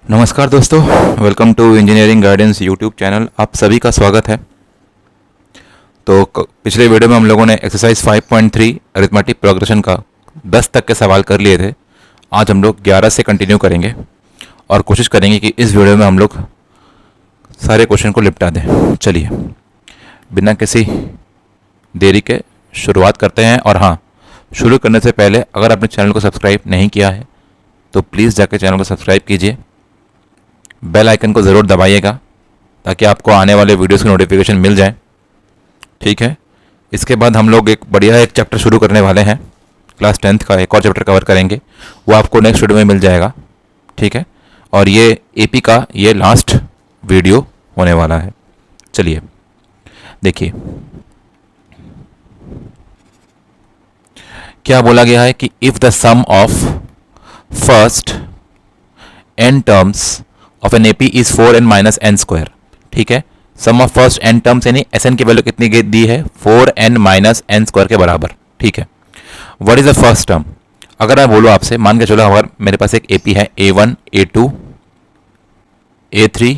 नमस्कार दोस्तों, welcome to engineering guidance YouTube channel. आप सभी का स्वागत है। तो पिछले वीडियो में हम लोगों ने एक्सरसाइज 5.3 अरिथमेटिक प्रोग्रेशन का 10 तक के सवाल कर लिए थे। आज हम लोग 11 से कंटिन्यू करेंगे और कोशिश करेंगे कि इस वीडियो में हम लोग सारे क्वेश्चन को निपटा दें। चलिए बिना किसी देरी के शुरुआत करते हैं। और हाँ, शुरू करने से पहले अगर आपने चैनल को सब्सक्राइब नहीं किया है तो प्लीज़ जाकर चैनल को सब्सक्राइब कीजिए, बेल आइकन को ज़रूर दबाइएगा ताकि आपको आने वाले वीडियोस की नोटिफिकेशन मिल जाए। ठीक है, इसके बाद हम लोग एक बढ़िया चैप्टर शुरू करने वाले हैं। क्लास 10th का एक और चैप्टर कवर करेंगे, वो आपको नेक्स्ट वीडियो में मिल जाएगा। ठीक है, और ये एपी का ये लास्ट वीडियो होने वाला है। चलिए देखिए क्या बोला गया है कि if the sum of first n terms of an AP is 4n minus n square. ठीक है, sum of first n terms यानी Sn की वैल्यू कितनी दी है, 4n माइनस एन स्क्वायर के बराबर। ठीक है, what is the first term? अगर मैं बोलूँ आपसे, मान के चलो अगर मेरे पास एक एपी है A1 A2 A3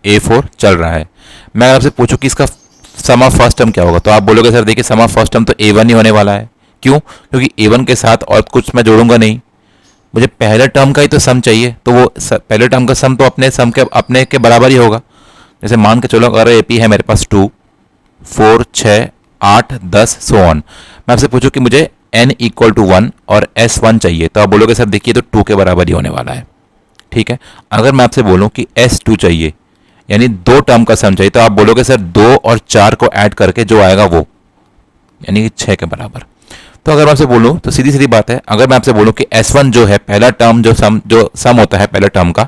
A4 चल रहा है, मैं आपसे पूछूं कि इसका सम ऑफ फर्स्ट टर्म क्या होगा, तो आप बोलोगे सर देखिए सम ऑफ फर्स्ट टर्म तो A1 ही होने वाला है। क्यों? क्योंकि A1 के साथ और कुछ मैं जोड़ूंगा नहीं, मुझे पहले टर्म का ही तो सम चाहिए, तो वो पहले टर्म का सम तो अपने के बराबर ही होगा। जैसे मान के चलो अगर एपी है मेरे पास 2 4 6 8 10 सो ऑन, मैं आपसे पूछूं कि मुझे n इक्वल टू 1 और S1 चाहिए, तो आप बोलोगे सर देखिए तो 2 के बराबर ही होने वाला है। ठीक है, अगर मैं आपसे बोलूं कि S2 चाहिए यानी 2 टर्म का सम चाहिए, तो आप बोलोगे सर 2 और 4 को ऐड करके जो आएगा वो यानी कि 6 के बराबर। तो अगर मैं आपसे बोलूं तो सीधी सीधी बात है, अगर मैं आपसे बोलूं कि S1 जो है पहला टर्म जो सम होता है पहले टर्म का,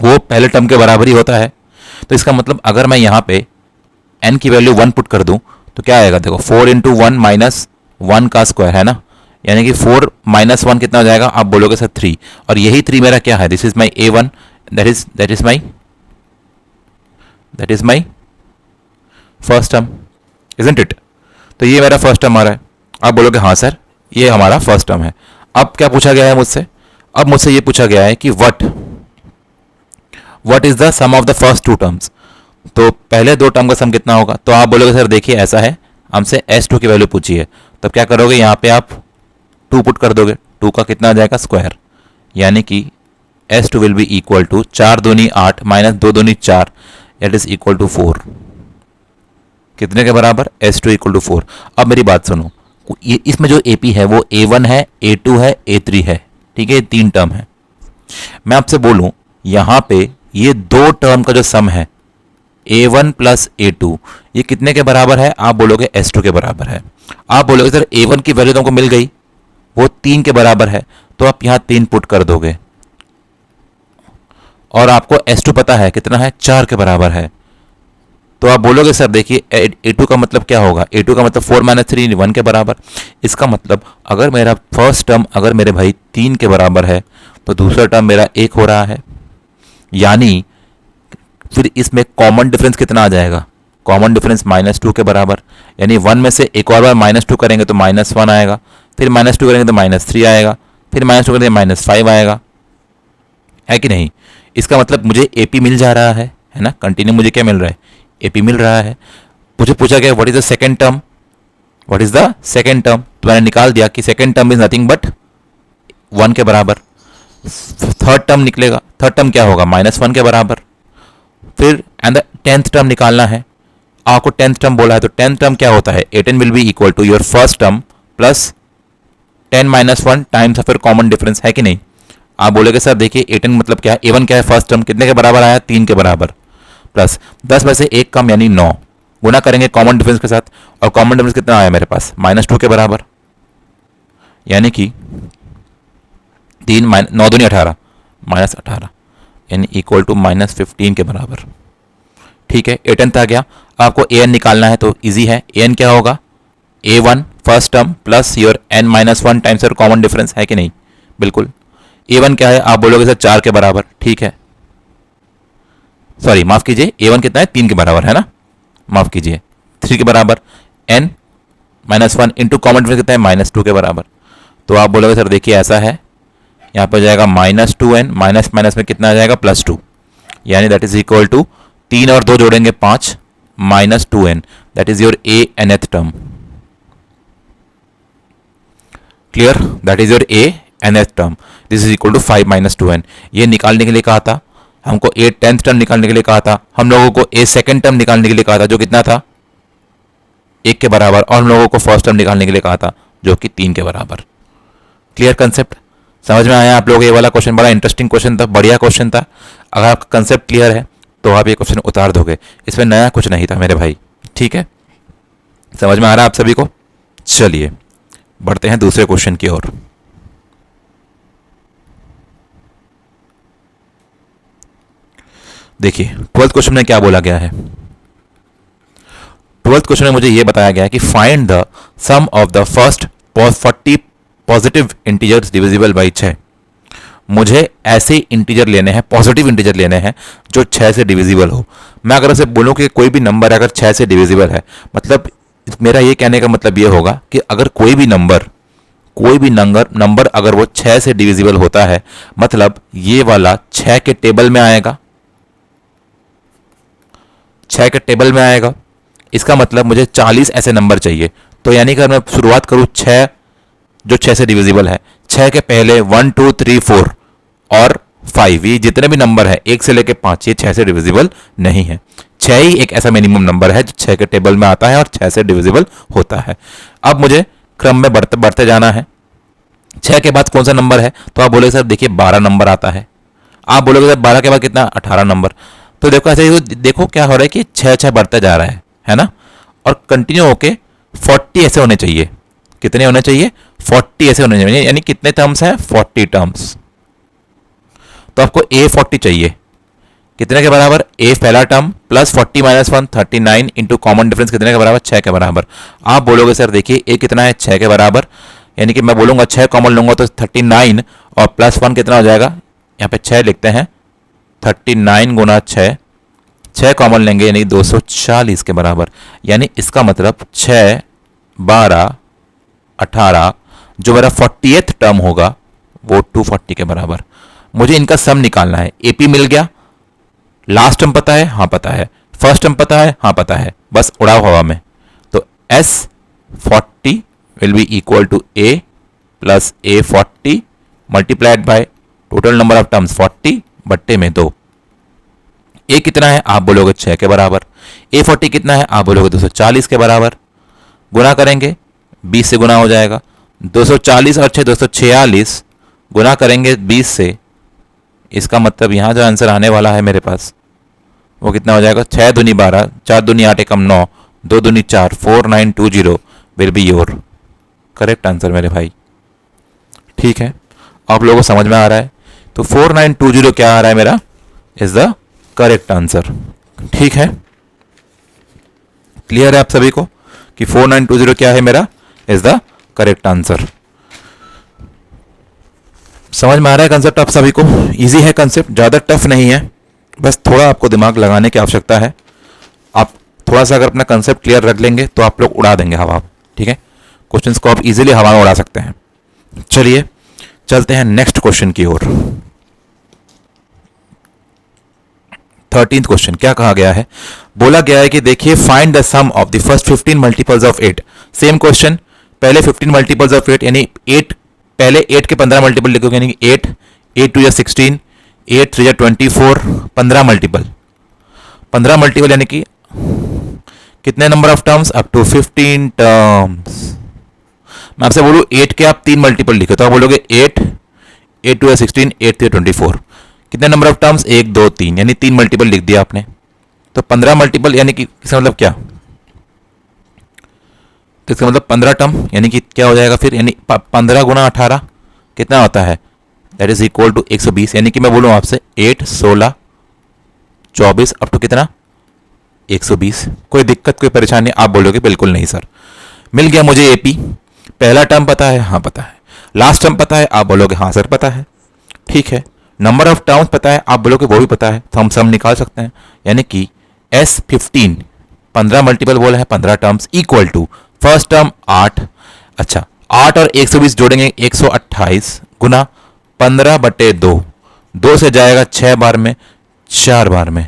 वो पहले टर्म के बराबर ही होता है। तो इसका मतलब अगर मैं यहाँ पे n की वैल्यू 1 पुट कर दूं तो क्या आएगा, देखो 4 इंटू 1 माइनस 1 का स्क्वायर है ना, यानी कि 4 माइनस 1 कितना हो जाएगा, आप बोलोगे सर 3। और यही 3 मेरा क्या है, this is my A1, that is my first term, isn't it? तो ये मेरा फर्स्ट टर्म आ रहा है। आप बोलोगे हाँ सर ये हमारा फर्स्ट टर्म है। अब क्या पूछा गया है मुझसे, अब मुझसे ये पूछा गया है कि what is the sum of the first 2 terms, तो पहले 2 टर्म का सम कितना होगा, तो आप बोलोगे सर देखिए ऐसा है, हमसे S2 की वैल्यू पूछी है, तब क्या करोगे, यहाँ पे आप 2 पुट कर दोगे, 2 का कितना आ जाएगा स्क्वायर, यानी कि S2 will be equal to 4 दूनी 8 माइनस 2 दूनी 4, दैट इज इक्वल टू 4। कितने के बराबर, S2 इक्वल टू 4। अब मेरी बात सुनो, इसमें जो AP है वो A1 है A2 है A3 है। ठीक है, 3 टर्म है। मैं आपसे बोलूं यहां पे ये 2 टर्म का जो सम है A1 प्लस A2 ये कितने के बराबर है, आप बोलोगे S2 के बराबर है। आप बोलोगे सर A1 की वैल्यू तुमको मिल गई, वो 3 के बराबर है, तो आप यहां 3 पुट कर दोगे और आपको S2 पता है कितना है, 4 के बराबर है। तो आप बोलोगे सर देखिए A2 का मतलब क्या होगा, A2 का मतलब 4 माइनस 3 1 के बराबर। इसका मतलब अगर मेरा फर्स्ट टर्म अगर मेरे भाई 3 के बराबर है तो दूसरा टर्म मेरा 1 हो रहा है, यानी फिर इसमें कॉमन डिफरेंस कितना आ जाएगा, कॉमन डिफरेंस -2 के बराबर, यानी 1 में से एक और बार -2 करेंगे तो -1 आएगा, फिर -2 करेंगे तो -3 आएगा, फिर -2 करेंगे -5 आएगा, है कि नहीं? इसका मतलब मुझे AP मिल जा रहा है ना, कंटिन्यू मुझे क्या मिल रहा है, AP मिल रहा है। मुझे पूछा गया what is the second term, what is the second term, तो मैंने निकाल दिया कि second term is nothing but 1 के बराबर। थर्ड टर्म निकलेगा, थर्ड टर्म क्या होगा, -1 के बराबर। फिर एंड द 10th टर्म निकालना है, आपको 10th टर्म बोला है, तो 10th टर्म क्या होता है, A10 will be equal to your first term plus 10 minus 1 times फिर कॉमन डिफरेंस, है कि नहीं? आप बोलेगे सर देखिए A10 मतलब क्या है, A1 क्या है, फर्स्ट टर्म कितने के बराबर आया, 3 के बराबर, प्लस 10 में से 1 कम यानी 9 गुना करेंगे कॉमन डिफरेंस के साथ, और कॉमन डिफरेंस कितना आया मेरे पास, -2 के बराबर, यानी कि 9 दूनी 18 -18 यानी इक्वल टू -15 के बराबर। ठीक है, A10 आ गया। आपको AN निकालना है तो इजी है, AN क्या होगा, A1 first term plus your n-1 times your common difference, है कि नहीं? बिल्कुल। A1 क्या है, आप बोलोगे सर 4 के बराबर, ठीक है, सॉरी माफ कीजिए, A1 कितना है, 3 के बराबर है ना, माफ कीजिए 3 के बराबर, n-1 इंटू कॉमन डिफरेंस कितना है, -2 के बराबर। तो आप बोलोगे सर देखिए ऐसा है, यहाँ पे हो जाएगा -2n, माइनस माइनस में कितना आ जाएगा +2, यानी दैट इज इक्वल टू 3 और 2 जोड़ेंगे 5 -2n, that is your a nth term. Clear, that is your a nth term. This is equal to 5 - 2n। ये निकालने के लिए कहा था हमको, a 10th टर्म निकालने के लिए कहा था, हम लोगों को a सेकेंड टर्म निकालने के लिए कहा था जो कितना था 1 के बराबर, और हम लोगों को फर्स्ट टर्म निकालने के लिए कहा था जो कि 3 के बराबर। क्लियर कंसेप्ट, समझ में आया आप लोग? ये वाला क्वेश्चन बड़ा इंटरेस्टिंग क्वेश्चन था, बढ़िया क्वेश्चन था। अगर आपका कंसेप्ट क्लियर है तो आप ये क्वेश्चन उतार दोगे, इसमें नया कुछ नहीं था मेरे भाई। ठीक है, समझ में आ रहा है आप सभी को? चलिए बढ़ते हैं दूसरे क्वेश्चन की ओर। देखिए 12th क्वेश्चन में क्या बोला गया है। 12th क्वेश्चन में मुझे यह बताया गया है कि find the sum of the first 40 positive integers divisible by 6। मुझे ऐसे इंटीजर लेने हैं, पॉजिटिव इंटीजर लेने हैं जो 6 से डिविजिबल हो। मैं अगर उसे बोलूं कि कोई भी नंबर अगर 6 से डिविजिबल है, मतलब मेरा ये कहने का मतलब ये होगा कि अगर कोई भी नंबर अगर वो 6 से डिविजिबल होता है, मतलब ये वाला 6 के टेबल में आएगा, 6 के टेबल में आएगा। इसका मतलब मुझे 40 ऐसे नंबर चाहिए। तो यानी कि अगर मैं शुरुआत करूं 6 जो 6 से डिविजिबल है, 6 के पहले 1 2 3 4 और 5, ये जितने भी नंबर है 1 से लेके 5, ये 6 से डिविजिबल नहीं है। 6 ही एक ऐसा मिनिमम नंबर है जो 6 के टेबल में आता है और 6 से डिविजिबल होता है। अब मुझे क्रम में बढ़ते बढ़ते जाना है। 6 के बाद कौन सा नंबर है? तो आप बोलोगे सर देखिए 12 नंबर आता है। आप बोलोगे सर 12 के बाद कितना? 18 नंबर। तो देखो ऐसे ही देखो क्या हो रहा है कि 6 बढ़ते जा रहा है ना, और कंटिन्यू होके 40 ऐसे होने चाहिए। कितने होने चाहिए? 40 ऐसे होने चाहिए। यानी कितने टर्म्स हैं? 40 टर्म्स। तो आपको a 40 चाहिए। कितने के बराबर? a पहला term plus 40 - 1 39 into common difference कितने के बराबर? 6 के बराबर। आप बोलोगे सर देखिए a कितना है? 6 के बराबर। यानी कि मैं बोलूंगा 6 कॉमन लूंगा तो 39 और प्लस 1 कितना हो जाएगा? यहाँ पे 6 लिखते हैं, 39 गुना 6, 6 कॉमन लेंगे यानी 240 के बराबर। यानी इसका मतलब 6 12 18 जो मेरा 40th टर्म होगा वो 240 के बराबर। मुझे इनका सम निकालना है। एपी मिल गया, लास्ट टर्म पता है? हाँ पता है। फर्स्ट टर्म पता है? हाँ पता है। बस उड़ाओ हवा में। तो S 40 will be equal to A plus A 40 multiplied by total number of terms 40 बट्टे में 2। A कितना है? आप बोलोगे 6 के बराबर। A 40 कितना है? आप बोलोगे 240 के बराबर। गुना करेंगे 20 से गुना हो जाएगा। 240 और 6 246 गुना करेंगे 20 से। इसका मतलब यहाँ जो आंसर आने वाला है मेरे पास वो कितना हो जाएगा? 6 दूनी 12, 4 दूनी 8 एकम 9, 2 दूनी 4, 4920 will be your correct answer मेरे भाई। ठीक है, आप लोगों को समझ में आ रहा है? तो 4920 क्या आ रहा है मेरा? Is the correct answer. ठीक है, क्लियर है आप सभी को कि 4920 क्या है मेरा? Is the correct answer. समझ में आ रहा है कंसेप्ट आप सभी को? इजी है कंसेप्ट, ज़्यादा टफ नहीं है, बस थोड़ा आपको दिमाग लगाने की आवश्यकता है। आप थोड़ा सा अगर अपना कंसेप्ट क्लियर रख लेंगे तो आप लोग उड़ा देंगे हवा। ठीक है, क्वेश्चंस को आप इजीली हवा में उड़ा सकते हैं। चलिए चलते हैं नेक्स्ट क्वेश्चन की ओर। 13th क्वेश्चन क्या कहा गया है? बोला गया है कि देखिए find the sum of the first 15 multiples of 8। Same question, पहले 15 मल्टीपल्स ऑफ 8 यानी 8, पहले 8 के 15 मल्टीपल लिखोगे, यानी 8 8 2 16, 8 3 24, 15 मल्टीपल, 15 मल्टीपल यानी कि कितने number of terms? Up to 15 terms. मैं आपसे बोलूँ 8 के आप 3 मल्टीपल लिखे तो आप बोलोगे 8 8 2 16, 8 3 24, कितने नंबर ऑफ टर्म्स? 1 2 3, यानी 3 मल्टीपल लिख दिया आपने। तो 15 मल्टीपल यानी कि इसका मतलब क्या? तो इसका मतलब 15 टर्म यानी कि क्या हो जाएगा फिर? यानी 15 गुना 18 कितना होता है? That is equal to 120। यानी कि मैं बोलूँ आपसे 8 16 24 अप टू कितना? 120। कोई दिक्कत कोई परेशानी? आप बोलोगे बिल्कुल नहीं सर। मिल गया मुझे एपी। पहला टर्म पता है? हाँ पता है। लास्ट टर्म पता है? आप बोलोगे हाँ सर पता है। ठीक है, नंबर ऑफ टर्म्स पता है? आप बोलोगे वो भी पता है। तो हम सम निकाल सकते हैं। यानी कि S 15 15 मल्टीपल बोला है 15 terms equal to first term 8, अच्छा 8 और 120 जोड़ेंगे 128 गुना 15/2, 2 से जाएगा 6 बार में, 4 बार में,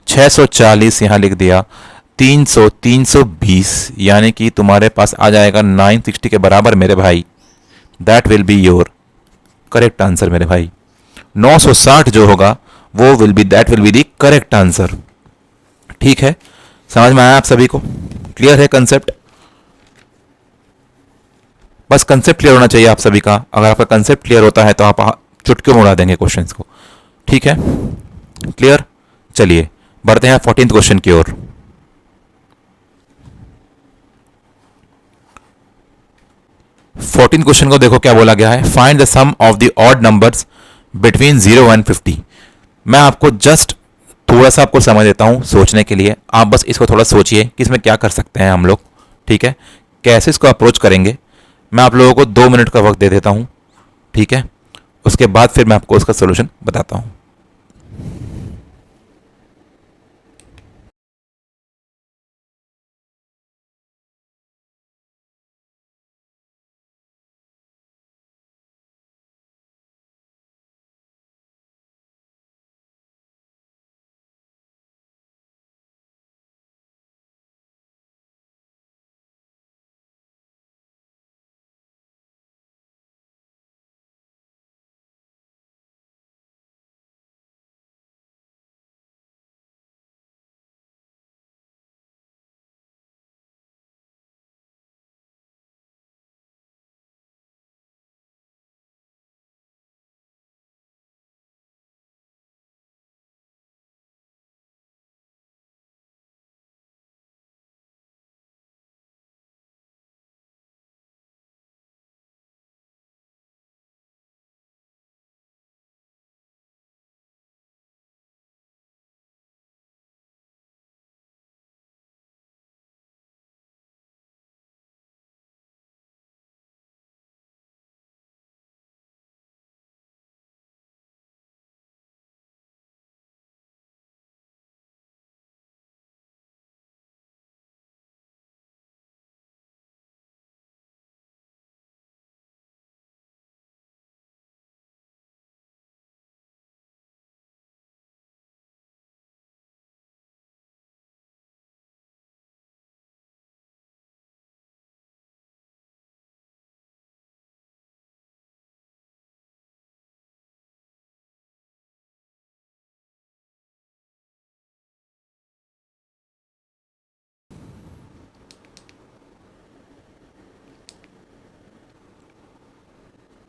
640 यहाँ लिख दिया, 300, 320, यानी कि तुम्हारे पास आ जाएगा 960 के बराबर मेरे भाई। That will be your correct answer मेरे भाई। 960 जो होगा वो that will be the correct answer. ठीक है, समझ में आया आप सभी को? क्लियर है कंसेप्ट? बस कंसेप्ट क्लियर होना चाहिए आप सभी का। अगर आपका कंसेप्ट क्लियर होता है तो आप चुटकियों में उड़ा देंगे क्वेश्चंस को। ठीक है, क्लियर? चलिए बढ़ते हैं 14th क्वेश्चन की ओर। फोर्टीन क्वेश्चन को देखो क्या बोला गया है। Find the sum of the odd numbers between 0 and 50। मैं आपको जस्ट थोड़ा सा आपको समझ देता हूं सोचने के लिए। आप बस इसको थोड़ा सोचिए कि इसमें क्या कर सकते हैं हम लोग। ठीक है, कैसे इसको अप्रोच करेंगे। मैं आप लोगों को 2 मिनट का वक्त दे देता हूं। ठीक है, उसके बाद फिर मैं आपको उसका सोल्यूशन बताता हूं।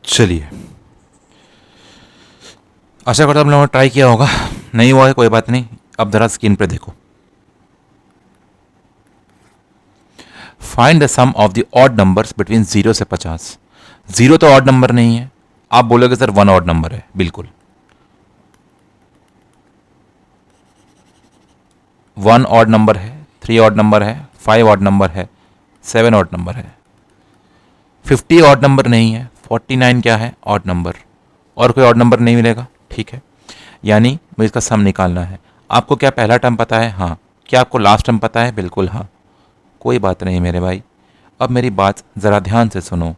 चलिए, आशा करता हूँ आप लोगों ने ट्राई किया होगा। नहीं हुआ है कोई बात नहीं। अब जरा स्क्रीन पे देखो। Find the sum of the odd numbers between 0 से 50। 0 तो ऑड नंबर नहीं है। आप बोलोगे सर 1 ऑड नंबर है। बिल्कुल, 1 ऑड नंबर है, 3 ऑड नंबर है, 5 ऑड नंबर है, 7 ऑड नंबर है। 50 ऑड नंबर नहीं है। 49 क्या है? Odd number. और कोई ऑड नंबर नहीं मिलेगा। ठीक है, यानी मुझे इसका सम निकालना है। आपको क्या पहला टर्म पता है? हाँ। क्या आपको लास्ट टर्म पता है? बिल्कुल हाँ। कोई बात नहीं मेरे भाई। अब मेरी बात ज़रा ध्यान से सुनो।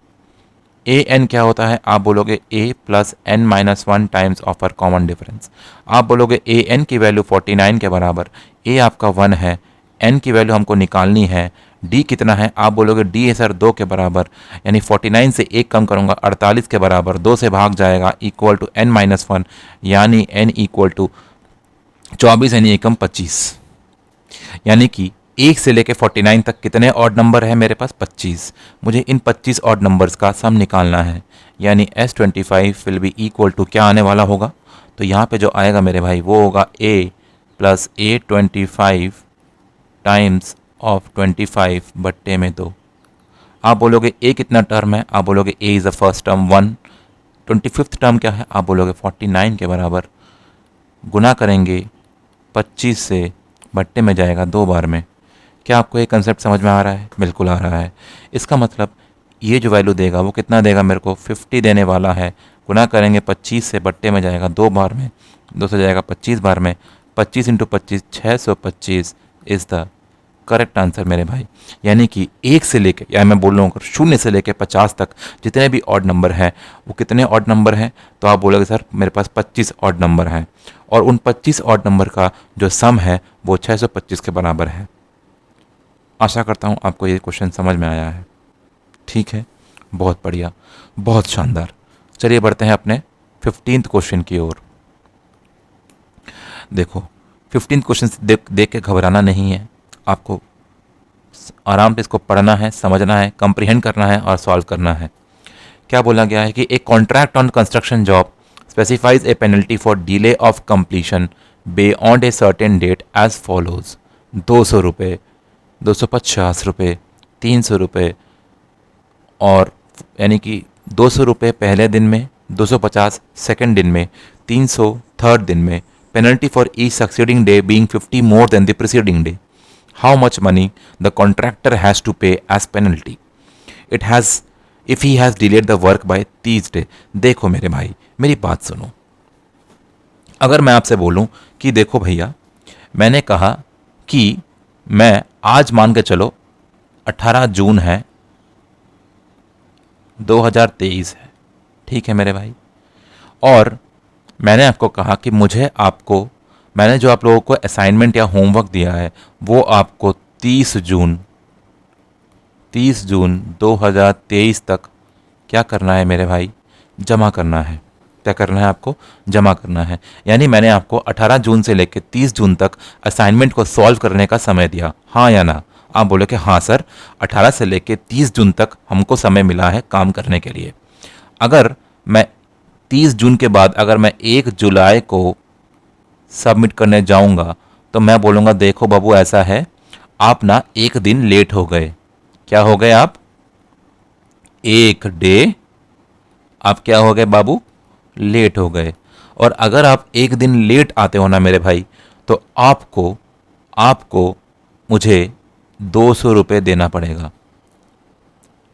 ए एन क्या होता है? आप बोलोगे a plus n minus 1 times of r common difference. आप बोलोगे ए एन की वैल्यू 49 के बराबर, ए आपका 1 है, एन की वैल्यू हमको निकालनी है, डी कितना है? आप बोलोगे डी है सर 2 के बराबर, यानी 49 से 1 कम करूंगा 48 के बराबर, 2 से भाग जाएगा इक्वल टू एन माइनस 1, यानी एन इक्वल टू 24 यानी एकम 25। यानी कि 1 से लेकर 49 तक कितने ऑड नंबर है मेरे पास? 25। मुझे इन 25 ऑड नंबर्स का सम निकालना है, यानी S25 will be equal to क्या आने वाला होगा? तो यहाँ पे जो आएगा मेरे भाई वो होगा A plus A25 times of 25 बट्टे में 2। आप बोलोगे A कितना टर्म है? आप बोलोगे A is the first term 1। 25th term क्या है? आप बोलोगे 49 के बराबर, गुना करेंगे 25 से, बट्टे में जाएगा 2 बार में। क्या आपको ये कंसेप्ट समझ में आ रहा है? बिल्कुल आ रहा है। इसका मतलब ये जो वैल्यू देगा वो कितना देगा मेरे को? 50 देने वाला है। गुना करेंगे 25 से, बट्टे में जाएगा 2 बार में, 2 से जाएगा 25 बार में। 25 into 25 625 is the correct answer मेरे भाई। यानी कि 1 से लेके, या मैं बोल रहा हूँ 0 से लेके 50 तक जितने भी ऑड नंबर हैं वो कितने ऑड नंबर हैं, तो आप बोलोगे सर मेरे पास 25 ऑड नंबर हैं, और उन 25 ऑड नंबर का जो सम है वो 625 के बराबर है। आशा करता हूँ आपको ये क्वेश्चन समझ में आया है। ठीक है, बहुत बढ़िया, बहुत शानदार। चलिए बढ़ते हैं अपने 15th क्वेश्चन की ओर। देखो 15th क्वेश्चन देख के घबराना नहीं है, आपको आराम से इसको पढ़ना है, समझना है, कंप्रीहेंड करना है और सॉल्व करना है। क्या बोला गया है कि a contract on construction job specifies a penalty for delay of completion beyond a certain date as follows. 200 रुपये, 250 रुपये, 300 रुपये, और यानी कि 200 रुपये पहले दिन में, 250 सेकेंड दिन में, 300 थर्ड दिन में। Penalty for each succeeding day being 50 more than the preceding day. How much money the contractor has to pay as penalty it has if he has delayed the work by 30 day. देखो मेरे भाई, मेरी बात सुनो। अगर मैं आपसे बोलूं कि देखो भैया, मैंने कहा कि मैं आज मान के चलो 18 जून है, 2023 है, ठीक है मेरे भाई, और मैंने आपको कहा कि मैंने जो आप लोगों को असाइनमेंट या होमवर्क दिया है वो आपको 30 जून 2023 तक क्या करना है मेरे भाई, जमा करना है। क्या करना है आपको, जमा करना है। यानी मैंने आपको 18 जून से लेकर 30 जून तक असाइनमेंट को सॉल्व करने का समय दिया, हाँ या ना। आप बोले कि हाँ सर, 18 से लेकर 30 जून तक हमको समय मिला है काम करने के लिए। अगर मैं 30 जून के बाद अगर मैं 1 जुलाई को सबमिट करने जाऊंगा तो मैं बोलूँगा देखो बाबू ऐसा है, आप ना 1 दिन लेट हो गए। क्या हो गए आप, 1 डे आप क्या हो गए बाबू, लेट हो गए। और अगर आप 1 दिन लेट आते हो ना मेरे भाई, तो आपको मुझे 200 रुपये देना पड़ेगा।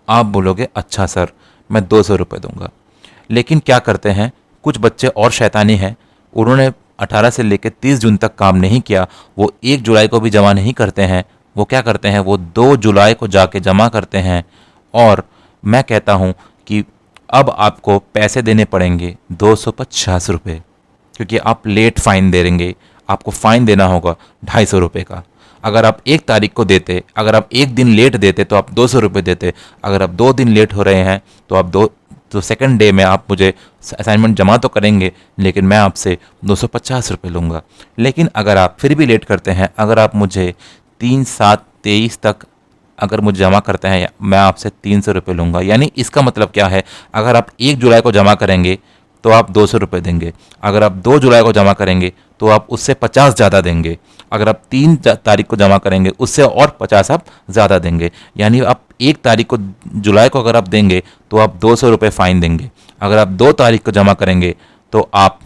आप बोलोगे अच्छा सर मैं 200 रुपये दूंगा। लेकिन क्या करते हैं कुछ बच्चे और शैतानी हैं, उन्होंने 18 से लेकर 30 जून तक काम नहीं किया, वो 1 जुलाई को भी जमा नहीं करते हैं, वो क्या करते हैं, वो 2 जुलाई को जाके जमा करते हैं। और मैं कहता हूँ कि अब आपको पैसे देने पड़ेंगे 250 रुपये, क्योंकि आप लेट फ़ाइन दे देंगे, आपको फ़ाइन देना होगा 250 रुपये का। अगर आप 1 तारीख को देते, अगर आप 1 दिन लेट देते तो आप 200 रुपये देते। अगर आप 2 दिन लेट हो रहे हैं तो आप सेकेंड डे में आप मुझे असाइनमेंट जमा तो करेंगे, लेकिन मैं आपसे 250 रुपये लूँगा। लेकिन अगर आप फिर भी लेट करते हैं, अगर आप मुझे 3/7/23 तक अगर मुझे जमा करते हैं, मैं आपसे 300 रुपये लूँगा। यानी इसका मतलब क्या है, अगर आप 1 जुलाई को जमा करेंगे तो आप 200 रुपये देंगे, अगर आप 2 जुलाई को जमा करेंगे तो आप उससे 50 ज़्यादा देंगे, अगर आप 3 तारीख को जमा करेंगे उससे और 50 आप ज़्यादा देंगे। यानी आप 1 तारीख को जुलाई को अगर आप देंगे तो आप 200 रुपये फ़ाइन देंगे, अगर आप 2 तारीख को जमा करेंगे तो आप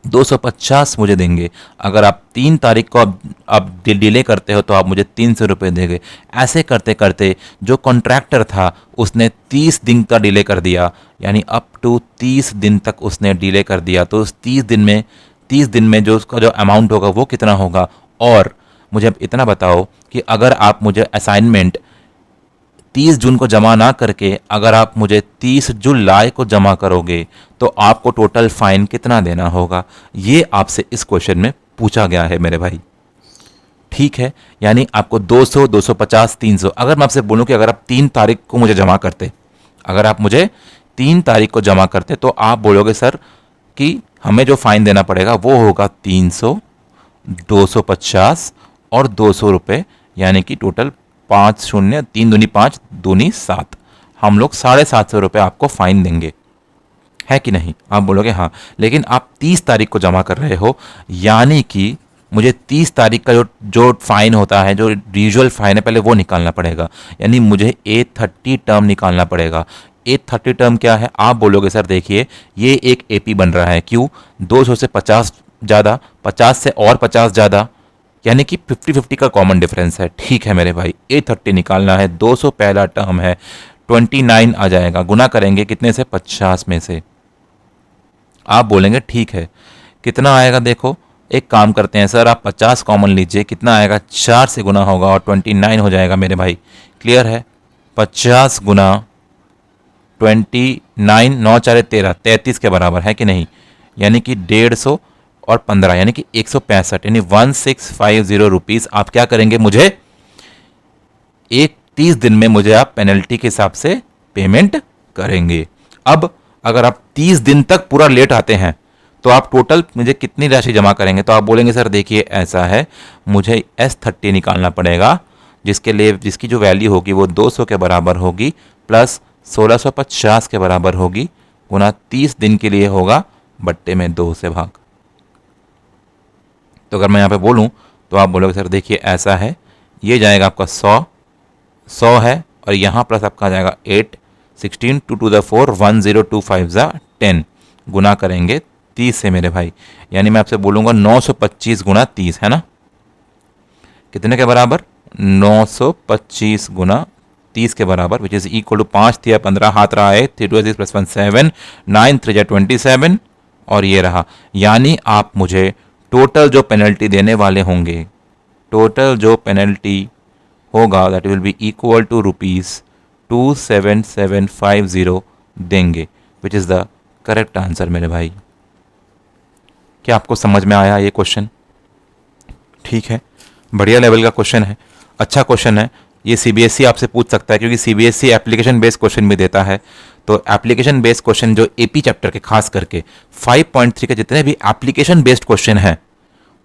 250 मुझे देंगे, अगर आप 3 तारीख को आप डिले करते हो तो आप मुझे 300 रुपये देंगे। ऐसे करते करते जो कॉन्ट्रैक्टर था उसने 30 दिन का डिले कर दिया, यानी अप टू 30 दिन तक उसने डिले कर दिया। तो उस 30 दिन में जो उसका जो अमाउंट होगा वो कितना होगा। और मुझे अब इतना बताओ कि अगर आप मुझे असाइनमेंट 30 जून को जमा ना करके अगर आप मुझे 30 जुलाई को जमा करोगे तो आपको टोटल फ़ाइन कितना देना होगा। ये आपसे इस क्वेश्चन में पूछा गया है मेरे भाई, ठीक है। यानी आपको 200, 250, 300। अगर मैं आपसे बोलूं कि अगर आप 3 तारीख को मुझे जमा करते, अगर आप मुझे 3 तारीख को जमा करते तो आप बोलोगे सर कि हमें जो फ़ाइन देना पड़ेगा वो होगा 300, 250 और 200 रुपये, यानी कि टोटल 5 शून्य 3 दूनी 5 दूनी 7, हम लोग 750 रुपये आपको फ़ाइन देंगे, है कि नहीं। आप बोलोगे हाँ, लेकिन आप 30 तारीख को जमा कर रहे हो, यानी कि मुझे 30 तारीख का जो फ़ाइन होता है, जो यूजुअल फ़ाइन है, पहले वो निकालना पड़ेगा। यानी मुझे 830 टर्म निकालना पड़ेगा। 830 टर्म क्या है, आप बोलोगे सर देखिए ये एक एपी बन रहा है, क्यों, 200 से 50 ज़्यादा, 50 से और 50 ज़्यादा, यानी कि 50-50 का कॉमन डिफरेंस है। ठीक है मेरे भाई, 830 निकालना है, 200 पहला टर्म है, 29 आ जाएगा, गुना करेंगे कितने से, 50 में से। आप बोलेंगे ठीक है, कितना आएगा, देखो एक काम करते हैं सर, आप 50 कॉमन लीजिए, कितना आएगा, 4 से गुना होगा और 29 हो जाएगा मेरे भाई। क्लियर है? 50 गुना 29, 9 4 13, 33 के बराबर है कि नहीं, यानी कि 150 और 15 यानी कि 165 यानी 1650 रुपीज़ आप क्या करेंगे, मुझे 30 दिन में मुझे आप पेनल्टी के हिसाब से पेमेंट करेंगे। अब अगर आप 30 दिन तक पूरा लेट आते हैं तो आप टोटल मुझे कितनी राशि जमा करेंगे, तो आप बोलेंगे सर देखिए ऐसा है, मुझे S30 निकालना पड़ेगा, जिसके लिए जिसकी जो वैल्यू होगी वो 200 के बराबर होगी प्लस 1650 के बराबर होगी, गुना 30 दिन के लिए होगा बट्टे में 2 से भाग। तो अगर मैं यहाँ पे बोलूँ तो आप बोलोगे सर देखिए ऐसा है, ये जाएगा आपका 100 है और यहाँ प्लस आपका आ जाएगा 8, 16 2 to the 4 1025 10 गुना करेंगे 30 से मेरे भाई, यानी मैं आपसे बोलूँगा 925 गुना 30 है ना, कितने के बराबर, 925 गुना 30 के बराबर, विच इज़ इक्वल टू 5 3 15 हाथ रहा है, 3 2 6 प्लस 1 7, 9 3 27 और ये रहा, यानी आप मुझे टोटल जो पेनल्टी देने वाले होंगे, टोटल जो पेनल्टी होगा that will be equal to ₹27750 देंगे, which is the correct answer मेरे भाई। क्या आपको समझ में आया ये क्वेश्चन? ठीक है, बढ़िया लेवल का क्वेश्चन है, अच्छा क्वेश्चन है। ये CBSE आपसे पूछ सकता है क्योंकि CBSE एप्लीकेशन बेस्ड क्वेश्चन भी देता है। तो एप्लीकेशन बेस्ड क्वेश्चन जो AP चैप्टर के खास करके 5.3 के जितने भी एप्लीकेशन बेस्ड क्वेश्चन हैं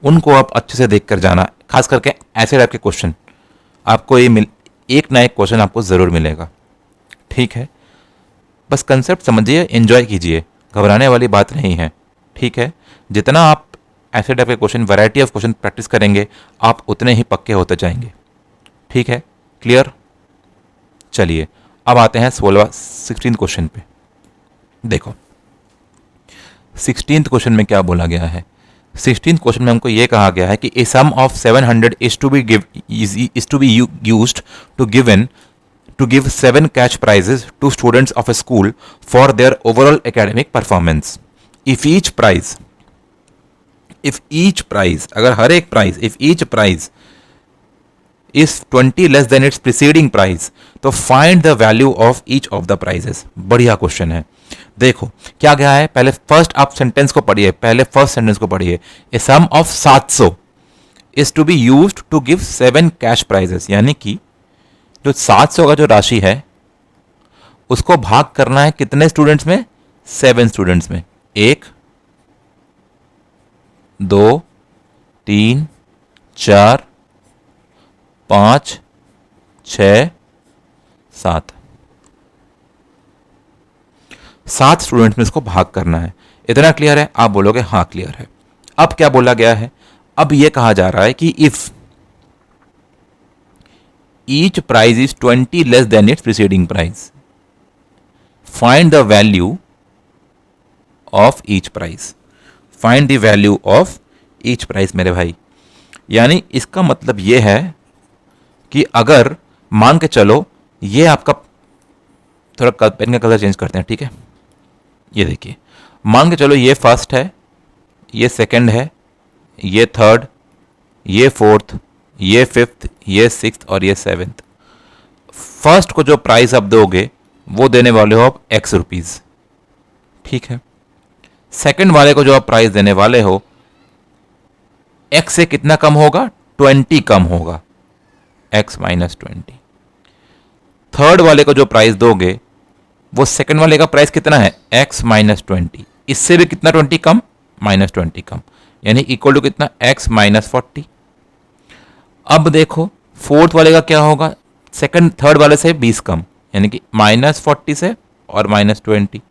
उनको आप अच्छे से देख कर जाना, खास करके ऐसे टाइप के क्वेश्चन आपको ये एक ना एक क्वेश्चन आपको ज़रूर मिलेगा। ठीक है, बस कंसेप्ट समझिए, एंजॉय कीजिए, घबराने वाली बात नहीं है। ठीक है, जितना आप ऐसे टाइप के question, variety of question practice करेंगे आप उतने ही पक्के होते जाएंगे। ठीक है, क्लियर? चलिए अब आते हैं 16th क्वेश्चन पे। देखो 16th क्वेश्चन में क्या बोला गया है। 16th क्वेश्चन में हमको ये कहा गया है कि a sum of 700 is to be used to give 7 cash prizes to students of a school for their overall academic performance. If each prize, अगर हर एक prize, if each prize is 20 less than its preceding prize, तो find the value of each of the prizes. बढ़िया question है। देखो क्या गया है, पहले फर्स्ट आप सेंटेंस को पढ़िए, पहले फर्स्ट सेंटेंस को पढ़िए। A sum of 700 is to be used to give 7 cash prizes, यानी कि जो 700 का जो राशि है उसको भाग करना है कितने स्टूडेंट्स में, 7 स्टूडेंट्स में। 1 2 3 4 5 6 7 स्टूडेंट्स में इसको भाग करना है। इतना क्लियर है? आप बोलोगे हाँ क्लियर है। अब क्या बोला गया है, अब यह कहा जा रहा है कि if each prize is 20 less than its preceding prize, find the value of each prize. Find the value of each prize मेरे भाई। यानी इसका मतलब ये है कि अगर मान के चलो ये आपका, थोड़ा पेन का कलर चेंज करते हैं, ठीक है। ये देखिए, मान के चलो ये फर्स्ट है, ये सेकंड है, ये थर्ड, ये फोर्थ, ये फिफ्थ, ये सिक्स्थ और ये सेवेंथ। फर्स्ट को जो प्राइस आप दोगे वो देने वाले हो आप X रुपीज़, ठीक है। सेकंड वाले को जो आप प्राइस देने वाले हो X से कितना कम होगा, 20 कम होगा, X माइनस 20। थर्ड वाले को जो प्राइस दोगे वो सेकंड वाले का प्राइस कितना है, X माइनस 20, इससे भी कितना 20 कम, माइनस 20 कम, यानी इक्वल टू कितना, X माइनस 40। अब देखो फोर्थ वाले का क्या होगा, सेकंड थर्ड वाले से 20 कम, यानी कि माइनस 40 से और minus 20,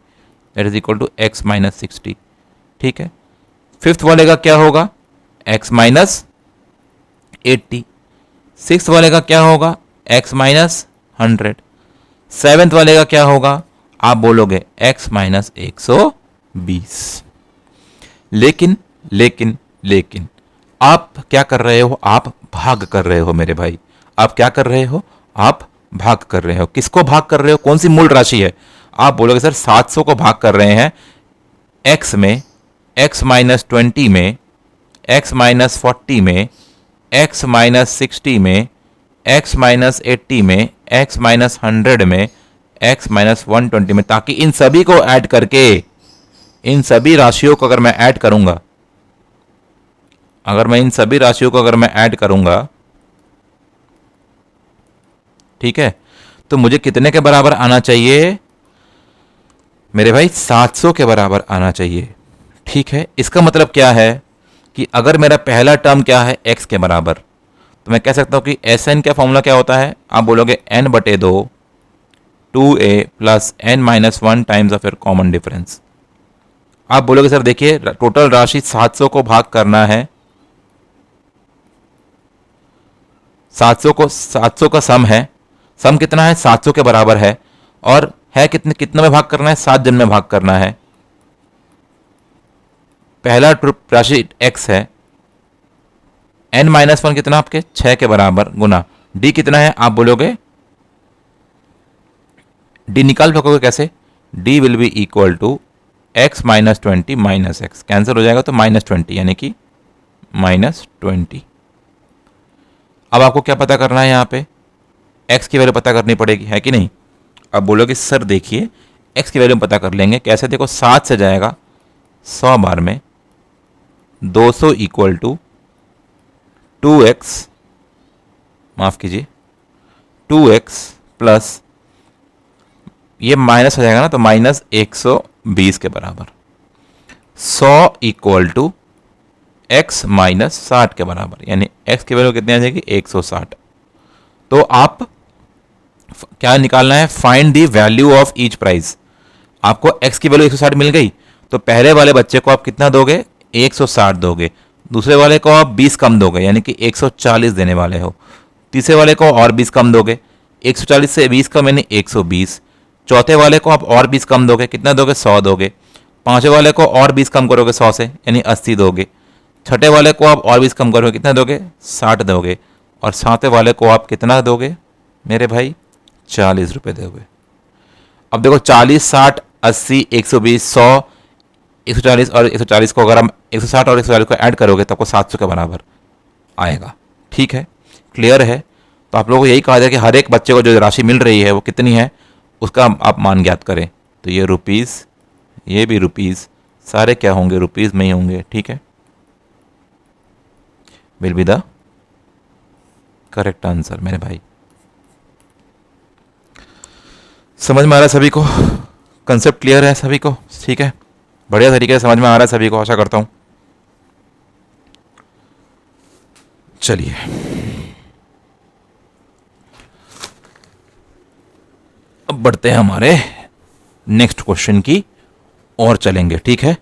that is equal to X minus 60, ठीक है। फिफ्थ वाले का क्या होगा, X माइनस 80। सिक्स वाले का क्या होगा, X माइनस 100। सेवेंथ वाले का क्या होगा, आप बोलोगे X माइनस 120। लेकिन लेकिन लेकिन आप क्या कर रहे हो, आप भाग कर रहे हो मेरे भाई। आप क्या कर रहे हो, आप भाग कर रहे हो। किसको भाग कर रहे हो, कौन सी मूल राशि है, आप बोलोगे सर 700 को भाग कर रहे हैं X में, X माइनस 20 में, x माइनस 40 में, x माइनस 60 में, x माइनस 80 में, x माइनस 100 में, x माइनस 120 में, ताकि इन सभी को ऐड करके, इन सभी राशियों को अगर मैं ऐड करूंगा, अगर मैं इन सभी राशियों को अगर मैं ऐड करूंगा, ठीक है, तो मुझे कितने के बराबर आना चाहिए मेरे भाई? 700 के बराबर आना चाहिए। ठीक है, इसका मतलब क्या है कि अगर मेरा पहला टर्म क्या है, x के बराबर, तो मैं कह सकता हूं कि एस एन का फॉर्मूला क्या होता है? आप बोलोगे n बटे 2 2a plus n minus 1 times of your common difference. आप बोलोगे सर देखिए टोटल राशि 700 को भाग करना है, 700 का सम है, सम कितना है? 700 के बराबर है, और है कितने में भाग करना है? 7 जन में भाग करना है। पहला राशि x है, n माइनस 1 कितना आपके? 6 के बराबर, गुना d कितना है? आप बोलोगे d निकाल सकोगे कैसे? d will be equal to x minus 20 minus x, cancel हो जाएगा तो माइनस 20, यानी कि माइनस 20। अब आपको क्या पता करना है? यहाँ पे x की वैल्यू पता करनी पड़ेगी, है कि नहीं? अब बोलोगे सर देखिए x की वैल्यू पता कर लेंगे कैसे? देखो 7 से जाएगा 100 बार में, 200 इक्वल टू 2x, माफ कीजिए 2x प्लस ये माइनस हो जाएगा ना, तो माइनस 120 के बराबर, 100 इक्वल टू x माइनस 60 के बराबर, यानी x की वैल्यू कितनी आ जाएगी? 160। तो आप क्या निकालना है? Find the value of each price. आपको x की वैल्यू 160 मिल गई, तो पहले वाले बच्चे को आप कितना दोगे? 160 दोगे, दूसरे वाले को आप 20 कम दोगे, यानी कि 140 देने वाले हो, तीसरे वाले को और 20 कम दोगे, 140 से 20 कम यानी 120, चौथे वाले को आप और 20 कम दोगे, कितना दोगे? 100 दोगे, पांचवें वाले को और 20 कम करोगे 100 से, यानी 80 दोगे, छठे वाले को आप और 20 कम करोगे, कितना दोगे? 60 दोगे, और सातवें वाले को आप कितना दोगे मेरे भाई? 40 रुपये दोगे। अब देखो 40, 60, 80, 120, 100, 140 और 140 को अगर हम 160 और 140 को ऐड करोगे तो आपको 700 के बराबर आएगा। ठीक है, क्लियर है? तो आप लोगों को यही कहा जाए कि हर एक बच्चे को जो राशि मिल रही है वो कितनी है, उसका आप मान ज्ञात करें। तो ये रुपीज़, ये भी रुपीज़, सारे क्या होंगे? रुपीज़ में ही होंगे। ठीक है, will be the correct answer मेरे भाई। समझ में आ रहा है सभी को? कंसेप्ट क्लियर है सभी को? ठीक है, बढ़िया तरीके से समझ में आ रहा है सभी को, आशा करता हूं। चलिए अब बढ़ते हैं हमारे नेक्स्ट क्वेश्चन की और चलेंगे। ठीक है,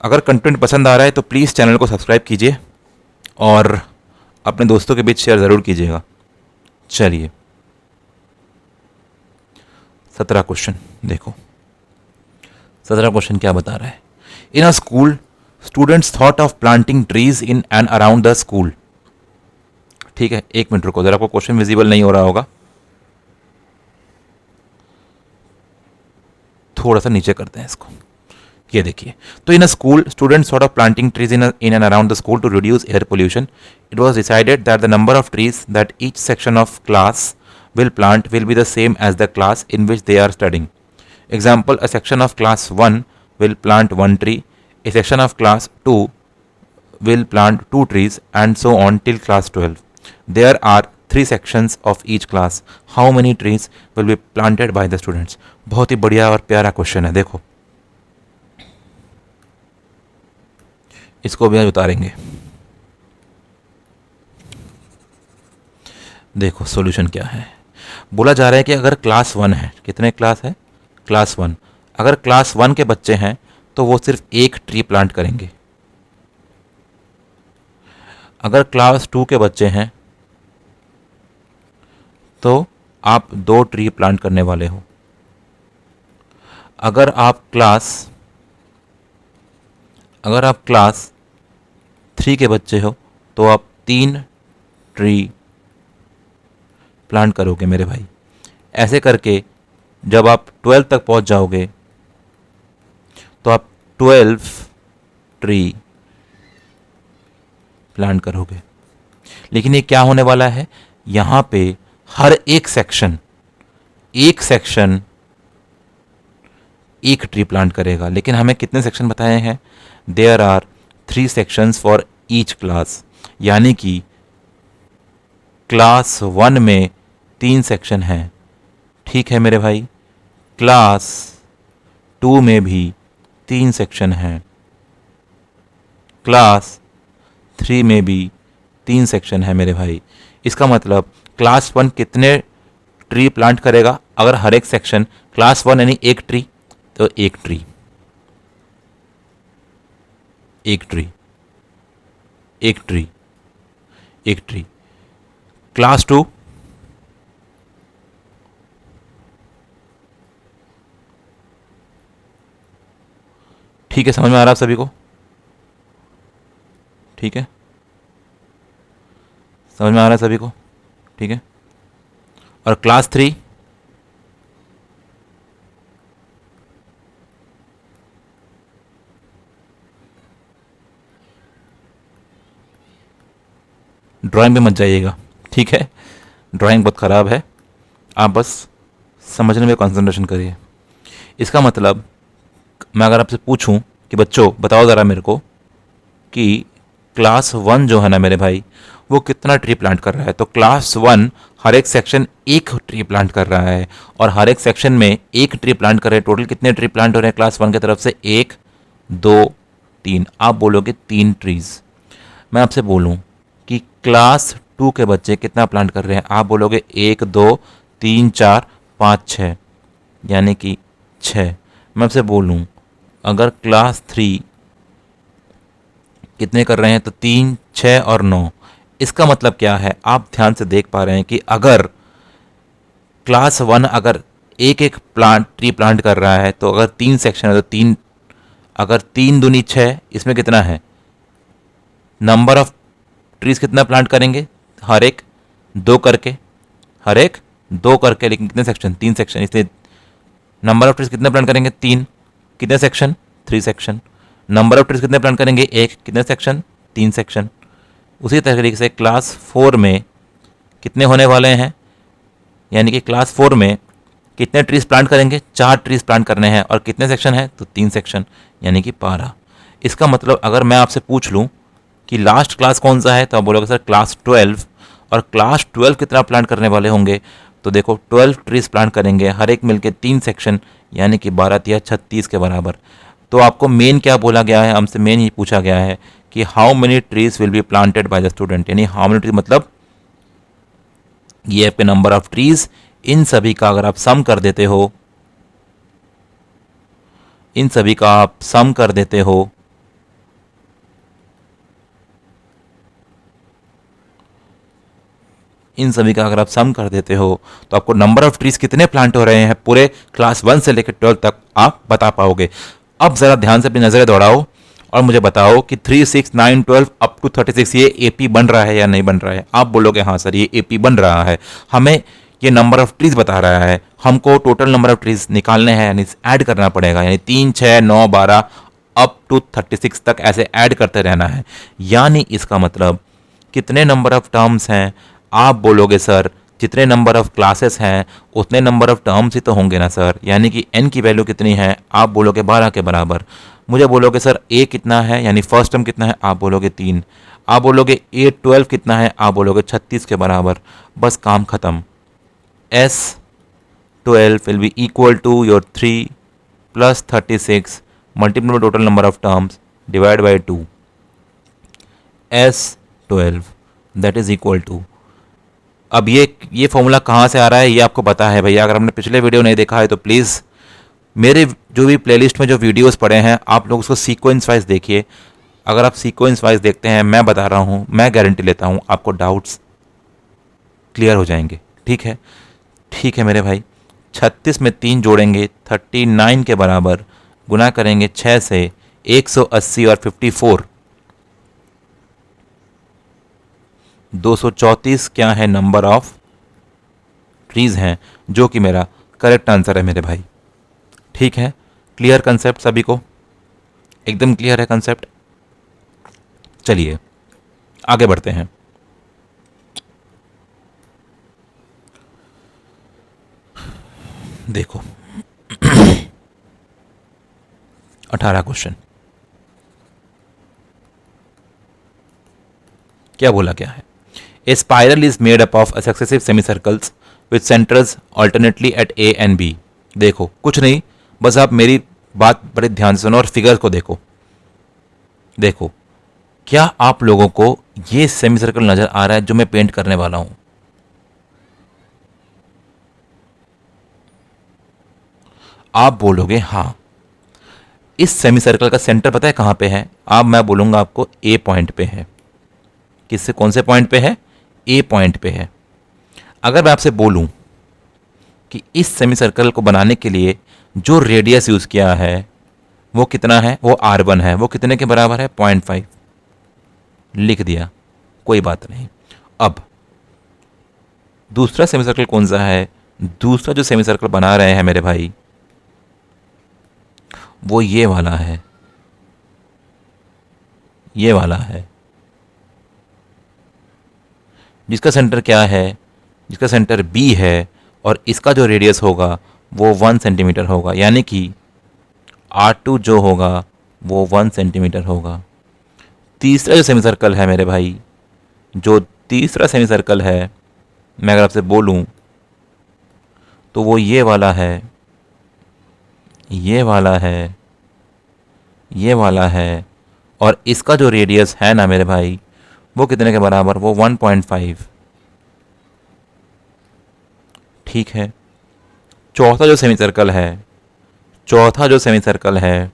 अगर कंटेंट पसंद आ रहा है तो प्लीज़ चैनल को सब्सक्राइब कीजिए और अपने दोस्तों के बीच शेयर ज़रूर कीजिएगा। चलिए 17 क्वेश्चन देखो, 17 क्वेश्चन क्या बता रहा है? In a school students thought of planting trees in and around the school. ठीक है, एक मिनट रुको, जरा आपको क्वेश्चन विजिबल नहीं हो रहा होगा, थोड़ा सा नीचे करते हैं इसको। ये देखिए, तो in a school students thought of planting trees in and around the school to reduce air pollution. It was decided that the number of trees that each section of class will plant will be the same as the class in which they are studying. Example, a section of class 1 will plant 1 tree, a section of class 2 will plant 2 trees, and so on till class 12. There are 3 sections of each class. How many trees will be planted by the students? बहुत ही बढ़िया और प्यारा question है। देखो इसको भी आज उतारेंगे। देखो सॉल्यूशन क्या है। बोला जा रहा है कि अगर क्लास 1 है, कितने क्लास है? क्लास 1। अगर क्लास 1 के बच्चे हैं तो वो सिर्फ एक ट्री प्लांट करेंगे। अगर क्लास 2 के बच्चे हैं तो आप 2 ट्री प्लांट करने वाले हो। अगर आप क्लास 3 के बच्चे हो तो आप 3 ट्री प्लांट करोगे मेरे भाई। ऐसे करके जब आप 12 तक पहुंच जाओगे तो आप 12 ट्री प्लांट करोगे। लेकिन ये क्या होने वाला है, यहाँ पे हर एक सेक्शन एक ट्री प्लांट करेगा। लेकिन हमें कितने सेक्शन बताए हैं, there are 3 sections for each class, यानी कि क्लास 1 में 3 सेक्शन हैं। ठीक है मेरे भाई, क्लास 2 में भी 3 सेक्शन हैं, क्लास 3 में भी 3 सेक्शन है मेरे भाई। इसका मतलब क्लास 1 कितने ट्री प्लांट करेगा, अगर हर एक सेक्शन क्लास 1 यानी एक ट्री, तो एक ट्री, एक ट्री, एक ट्री, एक ट्री। क्लास 2 ठीक है, समझ में आ रहा है सभी को, ठीक है, समझ में आ रहा है सभी को, ठीक है। और क्लास 3 ड्राइंग पे मत जाइएगा, ठीक है, ड्राइंग बहुत ख़राब है, आप बस समझने में कंसंट्रेशन करिए। इसका मतलब मैं अगर आपसे पूछूं कि बच्चों बताओ ज़रा मेरे को कि क्लास 1 जो है ना मेरे भाई, वो कितना ट्री प्लांट कर रहा है, तो क्लास 1 हर एक सेक्शन एक ट्री प्लांट कर रहा है, और हर एक सेक्शन में एक ट्री प्लांट कर रहे हैं। टोटल कितने ट्री प्लांट हो रहे हैं क्लास 1 की तरफ से, 1 2 3, आप बोलोगे 3 ट्रीज़। मैं आपसे बोलूं कि क्लास 2 के बच्चे कितना प्लांट कर रहे हैं, आप बोलोगे 1 2 3 4 5 6, यानी कि 6। मैं आपसे बोलूं अगर क्लास 3 कितने कर रहे हैं, तो 3 6 और 9। इसका मतलब क्या है, आप ध्यान से देख पा रहे हैं कि अगर क्लास 1 अगर एक एक ट्री प्लांट कर रहा है, तो अगर 3 सेक्शन है तो 3, अगर 3 दूनी 6, इसमें कितना है, नंबर ऑफ ट्रीज कितना प्लांट करेंगे, हर एक 2 करके, हर एक 2 करके, लेकिन कितने सेक्शन, 3 सेक्शन, इसलिए नंबर ऑफ ट्रीज कितने प्लांट करेंगे, 3, कितने section, 3 section. Number of trees कितने प्लांट करेंगे, 1, कितने सेक्शन, 3 सेक्शन। उसी तरीके से क्लास 4 में कितने होने वाले हैं, यानी कि क्लास 4 में कितने ट्रीज प्लांट करेंगे, 4 ट्रीज प्लांट करने हैं, और कितने सेक्शन है, तो 3 सेक्शन, यानी कि 12। इसका मतलब अगर मैं आपसे पूछ लूँ कि लास्ट क्लास कौन सा है, तो आप बोलोगे सर क्लास 12, और क्लास 12 कितना प्लांट करने वाले होंगे, तो देखो 12 ट्रीज प्लांट करेंगे, हर एक मिलके 3 सेक्शन, यानी कि 12 या 36 के बराबर। तो आपको मेन क्या बोला गया है, हमसे मेन ही पूछा गया है कि how many trees will be planted by the student, यानी हाउ मेनी ट्रीज मतलब ये आपके नंबर ऑफ ट्रीज, इन सभी का अगर आप सम कर देते हो, इन सभी का आप सम कर देते हो, इन सभी का अगर आप सम कर देते हो, तो आपको नंबर ऑफ ट्रीज कितने प्लांट हो रहे हैं पूरे क्लास 1 से लेकर 12 तक आप बता पाओगे। अब ज़रा ध्यान से अपनी नज़रें दौड़ाओ और मुझे बताओ कि 3 6 9 12 अप टू 36 ये एपी बन रहा है या नहीं बन रहा है। आप बोलोगे हाँ सर ये एपी बन रहा है, हमें ये नंबर ऑफ ट्रीज बता रहा है, हमको टोटल नंबर ऑफ ट्रीज निकालने हैं, यानी ऐड करना पड़ेगा, यानी 3 6 9 12 अप टू 36 तक ऐसे ऐड करते रहना है। यानी इसका मतलब कितने नंबर ऑफ टर्म्स हैं, आप बोलोगे सर जितने नंबर ऑफ क्लासेस हैं उतने नंबर ऑफ टर्म्स ही तो होंगे ना सर, यानी कि n की वैल्यू कितनी है, आप बोलोगे 12 के बराबर। मुझे बोलोगे सर a कितना है, यानी फर्स्ट टर्म कितना है, आप बोलोगे 3। आप बोलोगे a 12 कितना है, आप बोलोगे 36 के बराबर। बस काम ख़त्म। s 12 will be equal to your 3 plus 36 multiply by total number of terms divide by 2, s 12 that is equal to. अब ये फॉर्मूला कहाँ से आ रहा है ये आपको पता है भैया। अगर हमने पिछले वीडियो नहीं देखा है तो प्लीज़ मेरे जो भी प्लेलिस्ट में जो वीडियोस पड़े हैं आप लोग उसको सीक्वेंस वाइज देखिए। अगर आप सीक्वेंस वाइज देखते हैं, मैं बता रहा हूँ, मैं गारंटी लेता हूँ आपको डाउट्स क्लियर हो जाएंगे। ठीक है, ठीक है मेरे भाई। 36 में 3 जोड़ेंगे 39 के बराबर, गुना करेंगे 6 से 180 और 54 234 क्या है नंबर ऑफ ट्रीज हैं, जो कि मेरा करेक्ट आंसर है मेरे भाई। ठीक है, क्लियर कंसेप्ट सभी को, एकदम क्लियर है कंसेप्ट। चलिए आगे बढ़ते हैं। देखो 18 क्वेश्चन क्या बोला क्या है। A spiral is made up of successive semi circles with centres alternately at A and B. देखो कुछ नहीं, बस आप मेरी बात बड़े ध्यान से सुनो और फिगर को देखो। देखो क्या आप लोगों को ये सेमी सर्कल नजर आ रहा है जो मैं पेंट करने वाला हूं? आप बोलोगे हाँ। इस सेमी सर्कल का सेंटर पता है कहां पे है? अब मैं बोलूंगा आपको ए पॉइंट पे है। किससे, कौन से पॉइंट पे है? ए पॉइंट पे है। अगर मैं आपसे बोलूं कि इस सेमी सर्कल को बनाने के लिए जो रेडियस यूज किया है वो कितना है? वो R1 है। वो कितने के बराबर है? 0.5। लिख दिया, कोई बात नहीं। अब दूसरा सेमी सर्कल कौन सा है? दूसरा जो सेमी सर्कल बना रहे हैं मेरे भाई वो ये वाला है, ये वाला है, जिसका सेंटर क्या है? जिसका सेंटर B है और इसका जो रेडियस होगा वो 1 सेंटीमीटर होगा, यानी कि R2 जो होगा वो 1 सेंटीमीटर होगा। तीसरा जो सेमी सर्कल है मेरे भाई, जो तीसरा सेमी सर्कल है, मैं अगर आपसे बोलूं तो वो ये वाला है, ये वाला है, ये वाला है, और इसका जो रेडियस है ना मेरे भाई वो कितने के बराबर? वो 1.5। ठीक है। चौथा जो सेमी सर्कल है, चौथा जो सेमी सर्कल है,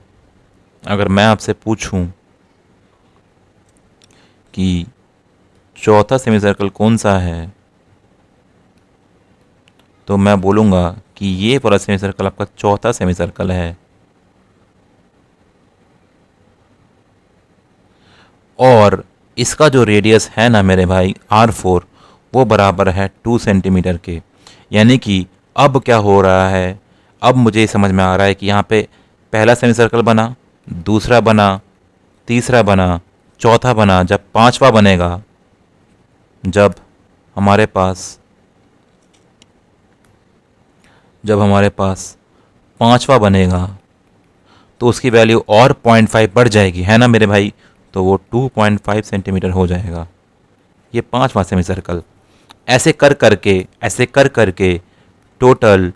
अगर मैं आपसे पूछूं कि चौथा सेमी सर्कल कौन सा है तो मैं बोलूँगा कि ये पूरा सेमी सर्कल आपका चौथा सेमी सर्कल है। और इसका जो रेडियस है ना मेरे भाई R4 वो बराबर है 2 सेंटीमीटर के। यानी कि अब क्या हो रहा है? अब मुझे समझ में आ रहा है कि यहाँ पे पहला सेमी सर्कल बना, दूसरा बना, तीसरा बना, चौथा बना। जब पांचवा बनेगा, जब हमारे पास पांचवा बनेगा तो उसकी वैल्यू और 0.5 बढ़ जाएगी, है ना मेरे भाई? तो वो 2.5 सेंटीमीटर हो जाएगा। ये पांचवा सेमी सर्कल। ऐसे कर करके टोटल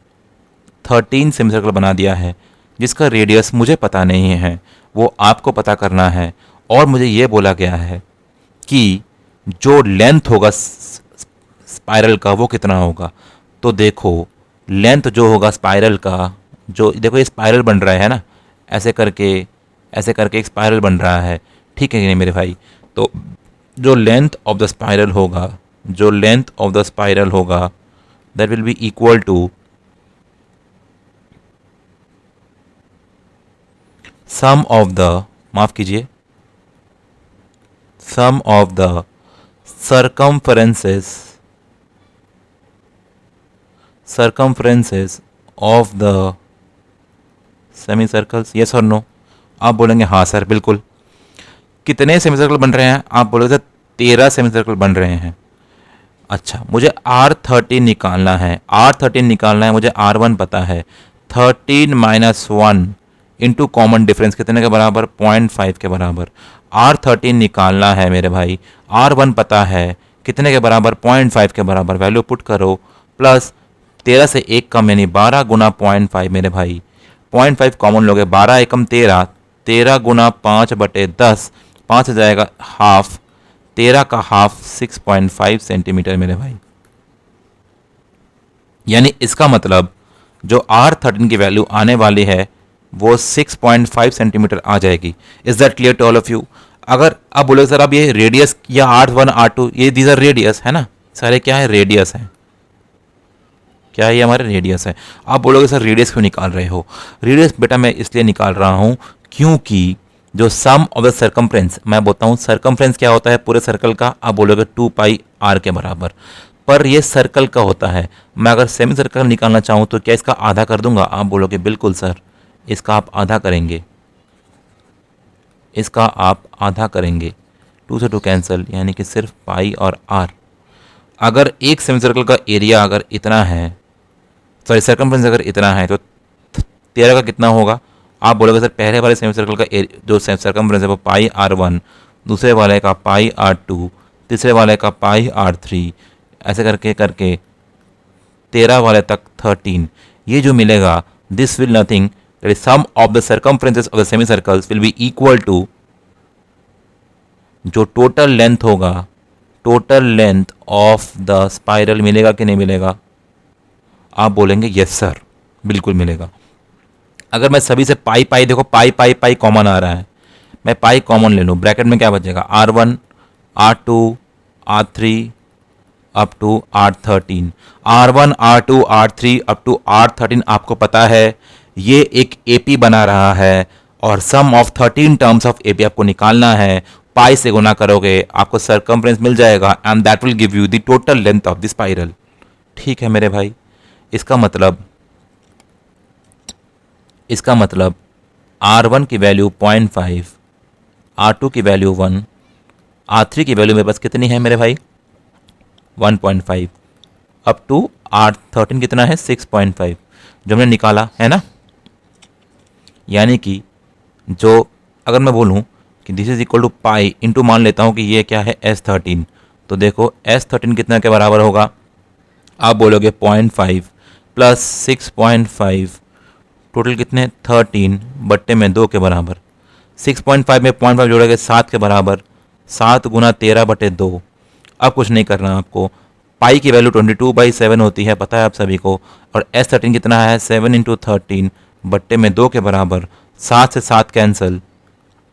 13 सेमी सर्कल बना दिया है, जिसका रेडियस मुझे पता नहीं है, वो आपको पता करना है। और मुझे ये बोला गया है कि जो लेंथ होगा स्पाइरल का वो कितना होगा। तो देखो लेंथ जो होगा स्पाइरल का, जो देखो ये स्पाइरल बन रहा है ना, ऐसे करके एक स्पाइरल बन रहा है, ठीक है कि नहीं मेरे भाई? तो जो लेंथ ऑफ द स्पाइरल होगा, जो लेंथ ऑफ द स्पाइरल होगा that will be equal to sum of the, माफ कीजिए, sum of the circumferences of the semicircles, yes or no? आप बोलेंगे हाँ सर बिल्कुल। कितने सेमी सर्कल बन रहे हैं? आप बोलोगे 13 सेमी सर्कल बन रहे हैं। अच्छा, मुझे R13 निकालना है। R13 निकालना है, मुझे R1 पता है। 13 - 1 इंटू कॉमन डिफरेंस कितने के बराबर? 0.5 के बराबर। R13 निकालना है मेरे भाई। R1 पता है कितने के बराबर? 0.5 के बराबर। वैल्यू पुट करो, प्लस 13 से 1 कम यानी 12 गुना 0.5 मेरे भाई। 0.5 कॉमन लोगे, 12 एकम 13, 13 गुना 5/10, 5 हो जाएगा हाफ, 13 का हाफ 6.5 सेंटीमीटर मेरे भाई। यानी इसका मतलब जो R13 की वैल्यू आने वाली है वो 6.5 सेंटीमीटर आ जाएगी। Is that clear to all of you? अगर आप बोलोगे सर अब ये रेडियस या R1 R2 ये दीज आर रेडियस है ना, सारे क्या है? रेडियस है। क्या ये हमारे रेडियस है? आप बोलोगे सर रेडियस क्यों निकाल रहे हो? रेडियस बेटा मैं इसलिए निकाल रहा हूँ क्योंकि जो सम ऑफ द सर्कमफ्रेंस, मैं बोलता हूँ सर्कमफ्रेंस क्या होता है पूरे सर्कल का, आप बोलोगे 2πr के बराबर, पर ये सर्कल का होता है। मैं अगर सेमी सर्कल निकालना चाहूँ तो क्या इसका आधा कर दूंगा? आप बोलोगे बिल्कुल सर, इसका आप आधा करेंगे, इसका आप आधा करेंगे। 2 से 2 कैंसिल, यानी कि सिर्फ पाई और आर। अगर एक सेमी सर्कल का एरिया अगर इतना है, सॉरी सर्कमफ्रेंस अगर इतना है, तो 13 का कितना होगा? आप बोलोगे सर पहले वाले सेमी सर्कल का जो सर्कमफ्रेंस है वो पाई आर वन, दूसरे वाले का पाई आर टू, तीसरे वाले का पाई आर थ्री, ऐसे करके करके 13 वाले तक 13। ये जो मिलेगा, this will nothing, sum of the circumferences of the semi circles will be equal to जो टोटल लेंथ होगा, total length of the spiral मिलेगा कि नहीं मिलेगा? आप बोलेंगे यस सर, बिल्कुल मिलेगा। अगर मैं सभी से पाई पाई, देखो पाई पाई पाई कॉमन आ रहा है, मैं पाई कॉमन ले लूँ, ब्रैकेट में क्या बचेगा? R one, r two, r three up to r thirteen. R one, r two, r three up to r thirteen आपको पता है ये एक एपी बना रहा है, और सम ऑफ 13 टर्म्स ऑफ एपी आपको निकालना है। पाई से गुना करोगे आपको सर्कमफ्रेंस मिल जाएगा, and that will give you the total length of the spiral. ठीक है मेरे भाई, इसका मतलब R1 की वैल्यू 0.5, R2 की वैल्यू 1, R3 की वैल्यू मेरे पास कितनी है मेरे भाई? 1.5 अप टू R13 कितना है? 6.5, जो हमने निकाला है ना। यानी कि जो अगर मैं बोलूँ कि this is equal to pi into, मान लेता हूँ कि ये क्या है S13, तो देखो S13 कितना के बराबर होगा? आप बोलोगे 0.5 प्लस 6.5, टोटल कितने? 13 बट्टे में 2 के बराबर। 6.5 में 0.5 जोड़ोगे 7 के बराबर, 7 गुना 13 बटे 2। अब कुछ नहीं करना आपको, पाई की वैल्यू 22/7 होती है, पता है आप सभी को, और S13 कितना है? 7 इंटू 13 बट्टे में 2 के बराबर। 7 से 7 कैंसिल,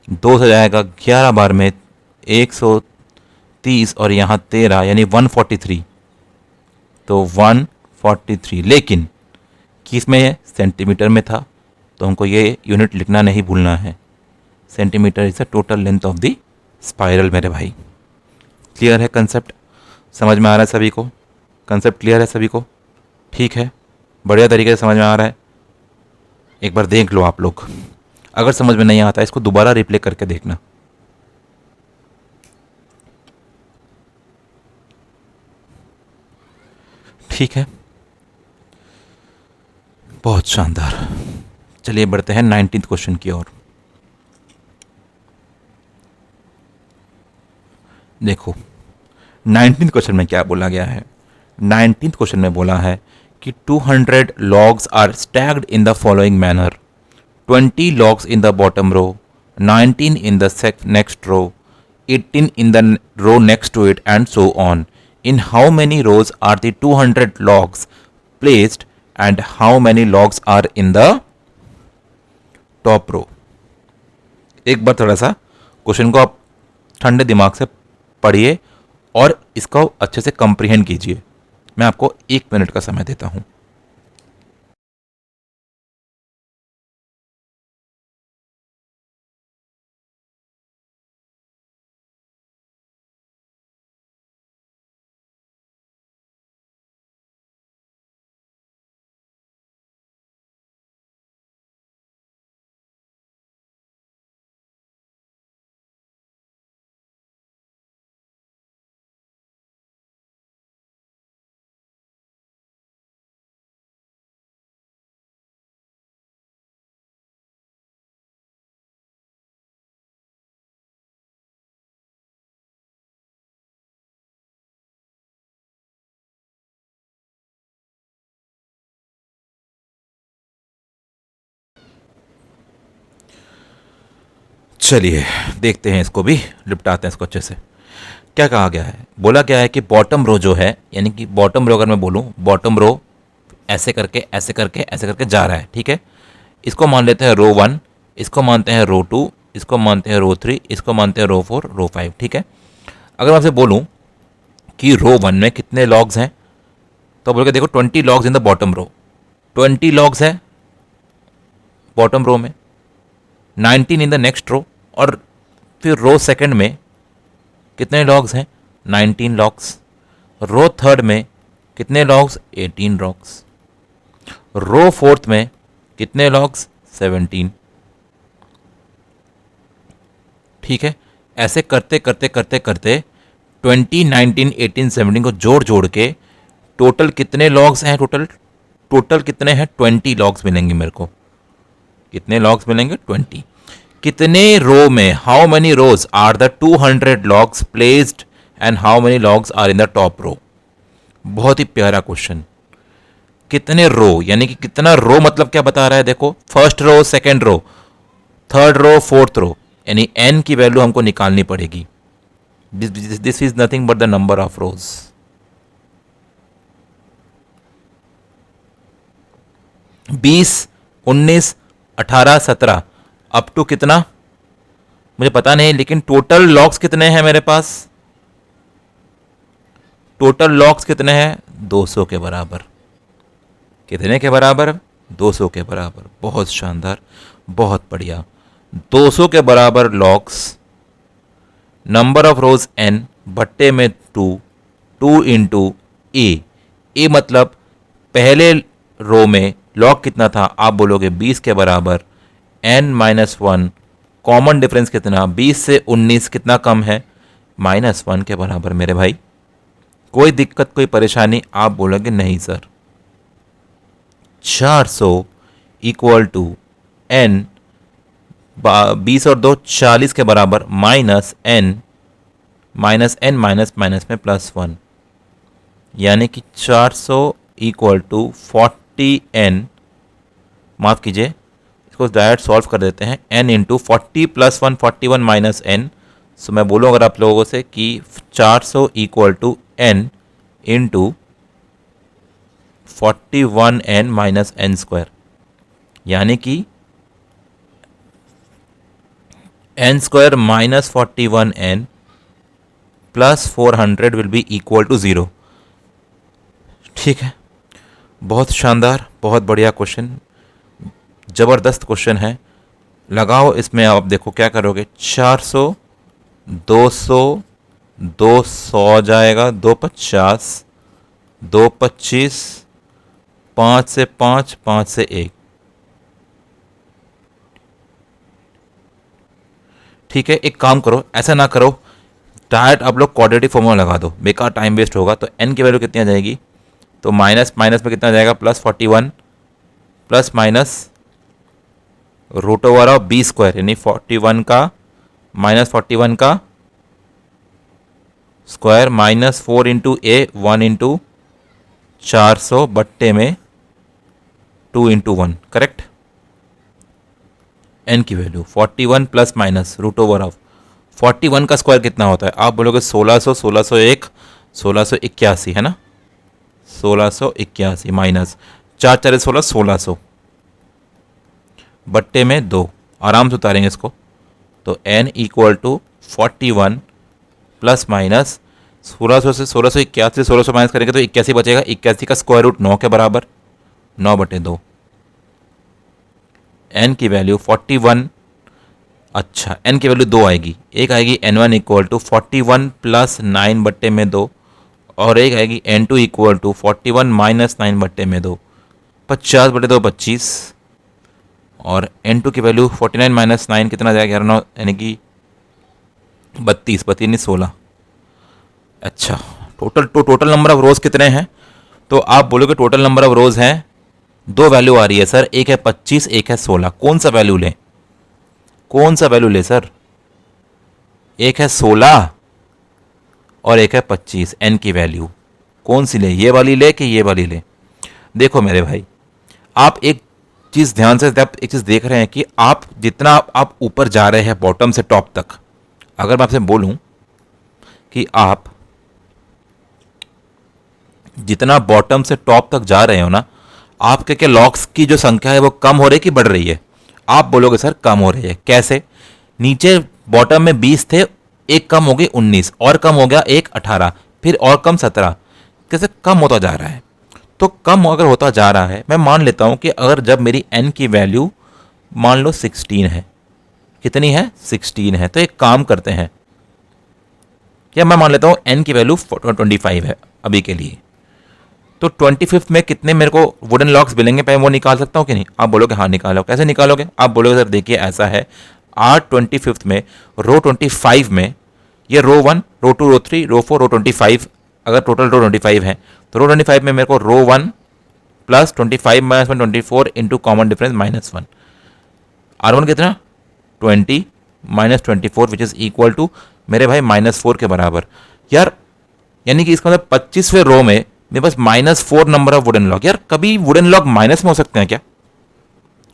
2 से जाएगा 11 बार में 130, और यहाँ 13 यानी 143, तो 143। लेकिन किस में है? सेंटीमीटर में था, तो हमको ये यूनिट लिखना नहीं भूलना है। Centimetre is the total length of the spiral मेरे भाई। क्लियर है कंसेप्ट? समझ में आ रहा है सभी को? कंसेप्ट क्लियर है सभी को? ठीक है, बढ़िया तरीके से समझ में आ रहा है। एक बार देख लो आप लोग, अगर समझ में नहीं आता इसको दोबारा रिप्ले करके देखना। ठीक है, बहुत शानदार। चलिए बढ़ते हैं 19th क्वेश्चन की ओर। देखो 19th क्वेश्चन में क्या बोला गया है? 19th क्वेश्चन में बोला है कि 200 logs are staggered in the following manner, 20 logs in the bottom row, 19 in the next row, 18 in the row next to it, and so on. In how many rows are the 200 logs placed, and how many logs are in the top row? एक बार थोड़ा सा question को आप ठंडे दिमाग से पढ़िए और इसको अच्छे से कंप्रीहेंड कीजिए। मैं आपको 1 मिनट का समय देता हूं। चलिए देखते हैं, इसको भी निपटाते हैं इसको अच्छे से। क्या कहा गया है? बोला गया है कि बॉटम रो जो है, यानी कि बॉटम रो अगर मैं बोलूँ, बॉटम रो ऐसे करके ऐसे करके ऐसे करके जा रहा है, ठीक है। इसको मान लेते हैं रो 1, इसको मानते हैं रो 2, इसको मानते हैं रो 3, इसको मानते हैं रो 4, रो 5, ठीक है। अगर मैं आपसे बोलूँ कि रो 1 में कितने लॉग्स हैं, तो बोल के देखो 20 logs in the bottom row, 20 logs है बॉटम रो में, 19 इन द नेक्स्ट रो, और फिर रो सेकंड में कितने लॉग्स हैं? 19 लॉग्स। रो थर्ड में कितने लॉग्स? 18 लॉग्स। रो फोर्थ में कितने लॉग्स? 17। ठीक है, ऐसे करते करते करते करते 20, 19, 18, 17 को जोड़ जोड़ के टोटल कितने लॉग्स हैं, टोटल टोटल कितने हैं, 20 लॉग्स मिलेंगे मेरे को। कितने लॉग्स मिलेंगे, 20। कितने रो में, how many rows are the 200 logs placed and how many logs are in the top row. बहुत ही प्यारा क्वेश्चन। कितने रो यानी कि कितना रो मतलब क्या बता रहा है, देखो first row, second row, third row, fourth row, यानी एन की वैल्यू हमको निकालनी पड़ेगी। This is nothing but the number of rows. बीस, 19, 18, 17 अप टू कितना मुझे पता नहीं, लेकिन टोटल लॉग्स कितने हैं मेरे पास, टोटल लॉग्स कितने हैं, 200 के बराबर। कितने के बराबर, 200 के बराबर। बहुत शानदार, बहुत बढ़िया। 200 के बराबर logs, number of rose n बट्टे में 2, 2 इंटू ए मतलब पहले रो में लॉग कितना था, आप बोलोगे 20 के बराबर n-1, कॉमन डिफरेंस कितना, 20 से 19 कितना कम है, -1 के बराबर मेरे भाई। कोई दिक्कत, कोई परेशानी, आप बोलोगे नहीं सर। 400 इक्वल टू n, 20 और 2 40 के बराबर, माइनस n माइनस में +1, यानी कि 400 इक्वल टू 40n, माफ़ कीजिए इसको डायरेक्ट सॉल्व कर देते हैं, n into 40 + 1 41 minus n। So मैं बोलूँ अगर आप लोगों से कि 400 equal to n into 41n minus n square, यानी कि n स्क्वायर minus 41n plus 400 will be equal to 0। ठीक है, बहुत शानदार, बहुत बढ़िया क्वेश्चन, ज़बरदस्त क्वेश्चन है। लगाओ इसमें, आप देखो क्या करोगे, 400, 200, 200 जाएगा, 250, 225, 5 से 5, 5 से 1। ठीक है, एक काम करो, ऐसा ना करो, डायरेक्ट आप लोग क्वाड्रेटिक फॉर्मूला लगा दो, बेकार टाइम वेस्ट होगा। तो n की वैल्यू कितनी आ जाएगी, तो माइनस माइनस में कितना आ जाएगा, +41 plus minus root over of b square, यानी 41 का -41 का square minus 4 into a 1 into 400 बट्टे में 2 इंटू 1, करेक्ट। n की value 41 plus minus root over of 41 का स्क्वायर कितना होता है, आप बोलोगे 1600, 1601, 1681 है ना, 1681 माइनस 4 4 16, 1600 बट्टे में 2, आराम से उतारेंगे इसको, तो n equal to 41 plus minus 1600 से 1681 से 1600 माइनस करेंगे तो 81 बचेगा, 81 का स्क्वायर रूट 9 के बराबर, 9/2। n की वैल्यू 41, अच्छा n की वैल्यू 2 आएगी, एक आएगी n1 इक्वल टू 41 प्लस 9/2 और एक आएगी n2 इक्वल टू 41 माइनस 9/2, 50/2 25, और n2 की वैल्यू 49 माइनस 9 कितना जाएगा, 11 यानी कि 32, 32 16। अच्छा, टोटल नंबर ऑफ रोज कितने हैं, तो आप बोलोगे टोटल नंबर ऑफ रोज हैं, 2 वैल्यू आ रही है सर, एक है 25, एक है 16, कौन सा वैल्यू लें, कौन सा वैल्यू ले सर, एक है 16 और एक है 25, n की वैल्यू कौन सी ले, ये वाली ले कि ये वाली ले। देखो मेरे भाई, आप एक चीज़ ध्यान से, आप एक चीज़ देख रहे हैं कि आप जितना आप ऊपर जा रहे हैं बॉटम से टॉप तक, अगर मैं आपसे बोलूं कि आप जितना बॉटम से टॉप तक जा रहे हो ना, आपके क्या लॉक्स की जो संख्या है वो कम हो रही है कि बढ़ रही है, आप बोलोगे सर कम हो रही है। कैसे, नीचे बॉटम में 20 थे, एक कम हो गई 19, और कम हो गया एक 18, फिर और कम 17, कैसे कम होता जा रहा है। तो कम अगर होता जा रहा है, मैं मान लेता हूं कि अगर जब मेरी n की वैल्यू मान लो 16 है, कितनी है 16 है, तो एक काम करते हैं, क्या मैं मान लेता हूं n की वैल्यू 25 है अभी के लिए, तो 25th में कितने मेरे को वुडन लॉक्स मिलेंगे, पहले वो निकाल सकता हूँ कि नहीं, आप बोलोगे हाँ निकालो। कैसे निकालोगे, आप बोलोगे सर देखिए ऐसा है, R25 में रो 25 में ये रो 1, रो 2, रो 3, रो 4, रो 25, अगर टोटल रो 25 है तो रो 25 में मेरे को row 1 plus 25 minus 1 24 into common difference -1। R1 कितना 20 minus 24 which is equal to मेरे भाई -4 के बराबर। यार यानी कि इसका मतलब 25वें रो में मेरे पास -4 नंबर ऑफ वुडन लॉग। यार कभी वुडन लॉग माइनस में हो सकते हैं क्या?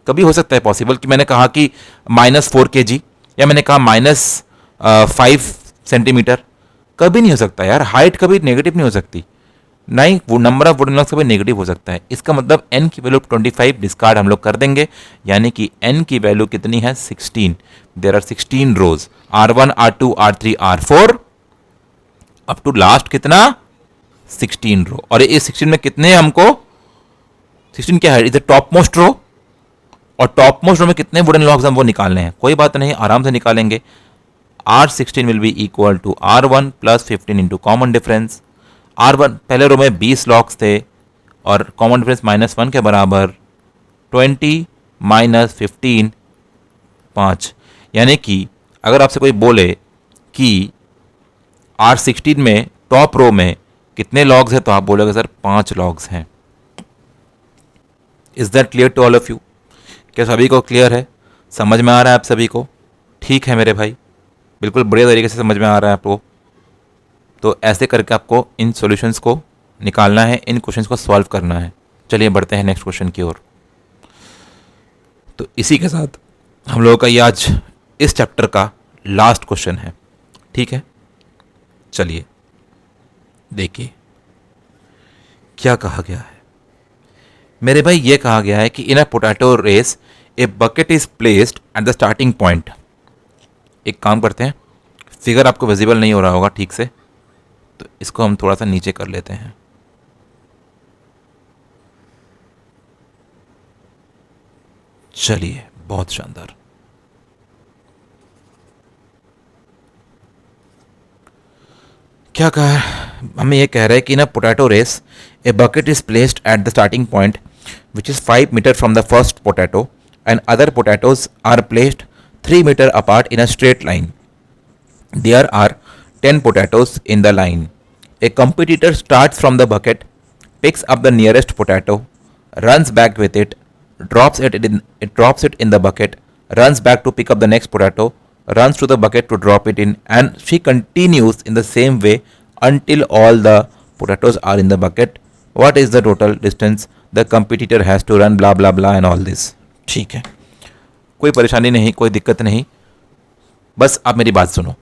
कभी हो सकता है पॉसिबल कि मैंने कहा कि -4 kg या मैंने कहा -5 सेंटीमीटर? कभी नहीं हो सकता यार। हाइट कभी नेगेटिव नहीं हो सकती, ना ही वो नंबर ऑफ वुडन लॉग्स कभी नेगेटिव हो सकता है। इसका मतलब n की वैल्यू 25 डिस्कार्ड हम लोग कर देंगे, यानी कि n की वैल्यू कितनी है 16। There are 16 rows, R1, R2, R3, R4 up to last कितना 16 रो। और इस 16 में कितने हमको 16 क्या है, इज टॉप मोस्ट रो, और टॉप मोस्ट रो में कितने वुडन लॉग्स हम वो निकालने हैं। कोई बात नहीं, आराम से निकालेंगे। R16 will be equal to R1 plus 15 into common difference. R1 पहले रो में 20 लॉग्स थे और कॉमन डिफरेंस -1 के बराबर 20 माइनस 15 5। यानी कि अगर आपसे कोई बोले कि R16 में टॉप रो में कितने लॉग्स हैं तो आप बोलोगे सर 5 लॉग्स हैं। Is that clear to all of you? क्या सभी को क्लियर है? समझ में आ रहा है आप सभी को? ठीक है मेरे भाई, बिल्कुल बढ़िया तरीके से समझ में आ रहा है आपको। तो ऐसे करके आपको इन सॉल्यूशंस को निकालना है, इन क्वेश्चंस को सॉल्व करना है। चलिए बढ़ते हैं नेक्स्ट क्वेश्चन की ओर। तो इसी के साथ हम लोगों का ये आज इस चैप्टर का लास्ट क्वेश्चन है, ठीक है? चलिए देखिए क्या कहा गया है मेरे भाई। ये कहा गया है कि in a potato race a bucket is placed at the starting point. एक काम करते हैं, फिगर आपको विजिबल नहीं हो रहा होगा ठीक से, तो इसको हम थोड़ा सा नीचे कर लेते हैं। चलिए बहुत शानदार। क्या कहा है हमें? ये कह रहा है कि in a potato race a bucket is placed at the starting point which is 5 meter from the first potato and other potatoes are placed 3 meter apart in a straight line. There are 10 potatoes in the line. A competitor starts from the bucket, picks up the nearest potato, runs back with it, drops it in the bucket, runs back to pick up the next potato, runs to the bucket to drop it in, and she continues in the same way until all the potatoes are in the bucket. What is the total distance the competitor has to run, blah blah blah and all this? ठीक है, कोई परेशानी नहीं, कोई दिक्कत नहीं, बस आप मेरी बात सुनो।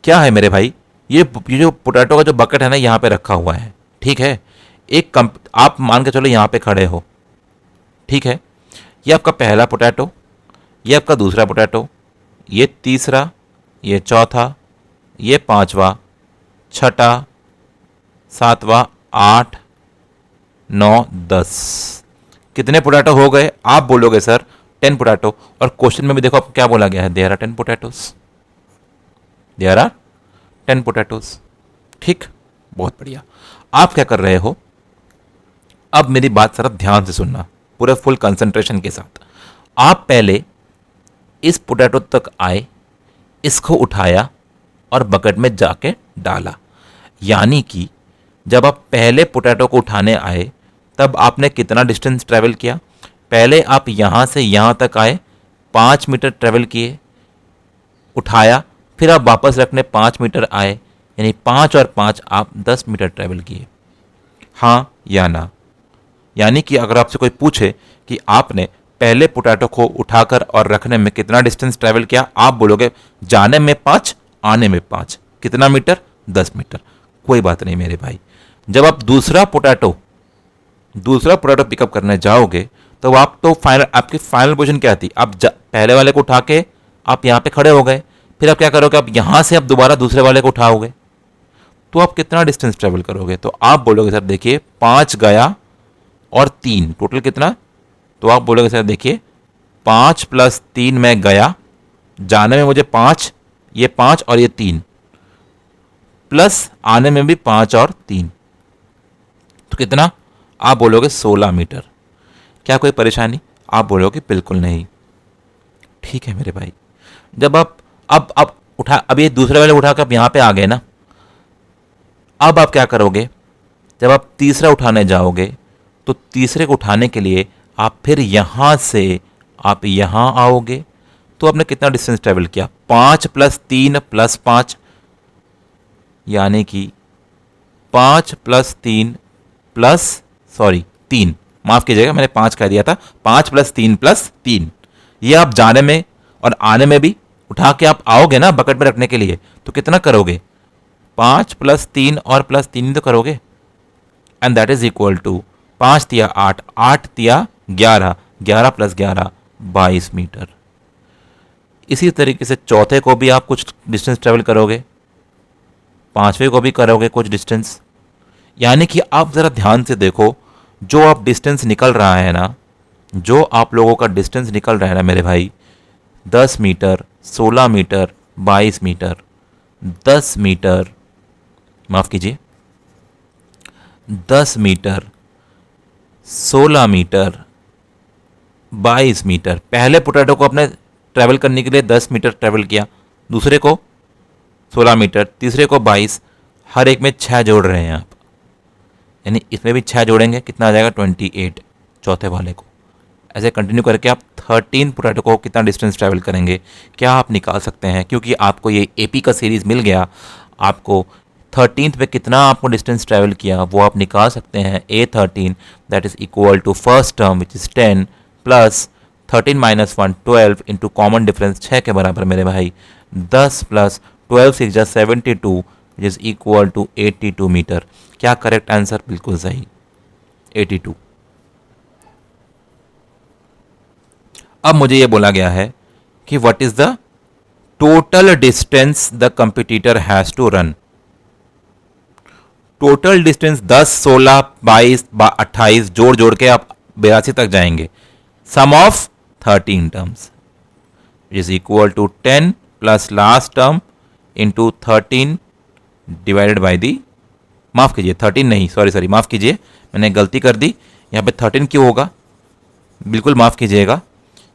क्या है मेरे भाई, ये जो पोटैटो का जो बकेट है ना यहाँ पे रखा हुआ है, ठीक है? आप मान के चलो यहाँ पे खड़े हो, ठीक है? ये आपका पहला पोटैटो, ये आपका दूसरा पोटैटो, ये तीसरा, ये चौथा, ये पांचवा, छठा, सातवां, 8, 9, 10। कितने पोटैटो हो गए? आप बोलोगे सर 10 पोटैटो, और क्वेश्चन में भी देखो आपको क्या बोला गया है, there are 10 potatoes, there are 10 potatoes. ठीक, बहुत बढ़िया। आप क्या कर रहे हो, अब मेरी बात जरा ध्यान से सुनना, पूरे फुल कंसंट्रेशन के साथ। आप पहले इस पोटैटो तक आए, इसको उठाया और बकेट में जाके डाला। यानी कि जब आप पहले पोटैटो को उठाने आए तब आपने कितना डिस्टेंस ट्रैवल किया? पहले आप यहाँ से यहाँ तक आए, 5 मीटर ट्रैवल किए, उठाया, फिर आप वापस रखने 5 मीटर आए, यानी 5 और 5 आप 10 मीटर ट्रैवल किए। हाँ या ना? यानी कि अगर आपसे कोई पूछे कि आपने पहले पोटैटो को उठाकर और रखने में कितना डिस्टेंस ट्रैवल किया, आप बोलोगे जाने में 5, आने में 5। कितना मीटर? 10 मीटर। कोई बात नहीं मेरे भाई, जब आप दूसरा पोटैटो पिकअप करने जाओगे तो आप तो आपकी फाइनल पोजीशन क्या थी? आप पहले वाले को उठा के आप यहाँ पे खड़े हो गए, फिर आप क्या करोगे, आप यहाँ से आप दोबारा दूसरे वाले को उठाओगे, तो आप कितना डिस्टेंस ट्रेवल करोगे? तो आप बोलोगे सर देखिए 5 गया और 3, टोटल कितना? तो आप बोलोगे सर देखिए 5 प्लस 3 में गया, जाने में मुझे 5, ये 5 और ये 3, प्लस आने में भी 5 और 3, तो कितना? आप बोलोगे 16 मीटर। क्या कोई परेशानी? आप बोलोगे बिल्कुल नहीं। ठीक है मेरे भाई, जब आप अब उठा, अब ये दूसरे वाले उठा के आप यहाँ पे आ गए ना, अब आप क्या करोगे, जब आप तीसरा उठाने जाओगे तो तीसरे को उठाने के लिए आप फिर यहाँ से आप यहाँ आओगे। तो आपने कितना डिस्टेंस ट्रेवल किया, 5 + 3 + 5, यानी कि 5 + 3 प्लस, सॉरी 3, माफ़ कीजिएगा मैंने 5 कह दिया था, 5 + 3 + 3। ये आप जाने में और आने में भी उठा के आप आओगे ना बकेट में रखने के लिए, तो कितना करोगे, 5 + 3 और प्लस 3 तो करोगे, and that is equal to 5 तिया 8, 8 तिया 11, 11 + 11 22 मीटर। इसी तरीके से चौथे को भी आप कुछ डिस्टेंस ट्रेवल करोगे, पांचवें को भी करोगे कुछ डिस्टेंस। यानी कि आप ज़रा ध्यान से देखो, जो आप डिस्टेंस निकल रहा है ना, जो आप लोगों का डिस्टेंस निकल रहा है ना मेरे भाई, 10 मीटर, 16 मीटर, 22 मीटर, 10 मीटर, माफ़ कीजिए 10 मीटर, 16 मीटर, 22 मीटर। पहले पोटैटो को अपने ट्रैवल करने के लिए 10 मीटर ट्रैवल किया, दूसरे को 16 मीटर, तीसरे को 22, हर एक में 6 जोड़ रहे हैं आप, यानी इसमें भी 6 जोड़ेंगे, कितना आ जाएगा 28 चौथे वाले को। ऐसे कंटिन्यू करके आप 13 पोटैटो को कितना डिस्टेंस ट्रैवल करेंगे क्या आप निकाल सकते हैं। क्योंकि आपको ये एपी का सीरीज़ मिल गया, आपको 13th पे कितना आपको डिस्टेंस ट्रैवल किया वो आप निकाल सकते हैं। A13 that is equal to first term which is 10 plus 13 - 1 12 इंटू कॉमन डिफरेंस 6 के बराबर मेरे भाई, 10 + 12 6 = 72 which is equal to 82 metre. क्या करेक्ट आंसर, बिल्कुल सही 82। अब मुझे ये बोला गया है कि what is the total distance the competitor has to run. Total distance 10, 16, 22, 28 जोड़ जोड़ के आप 82 तक जाएंगे। Sum of 13 terms is equal to 10 plus last term into 13 divided by the, माफ़ कीजिए 13 नहीं, सॉरी माफ़ कीजिए मैंने गलती कर दी, यहाँ पे 13 क्यों होगा, बिल्कुल माफ़ कीजिएगा,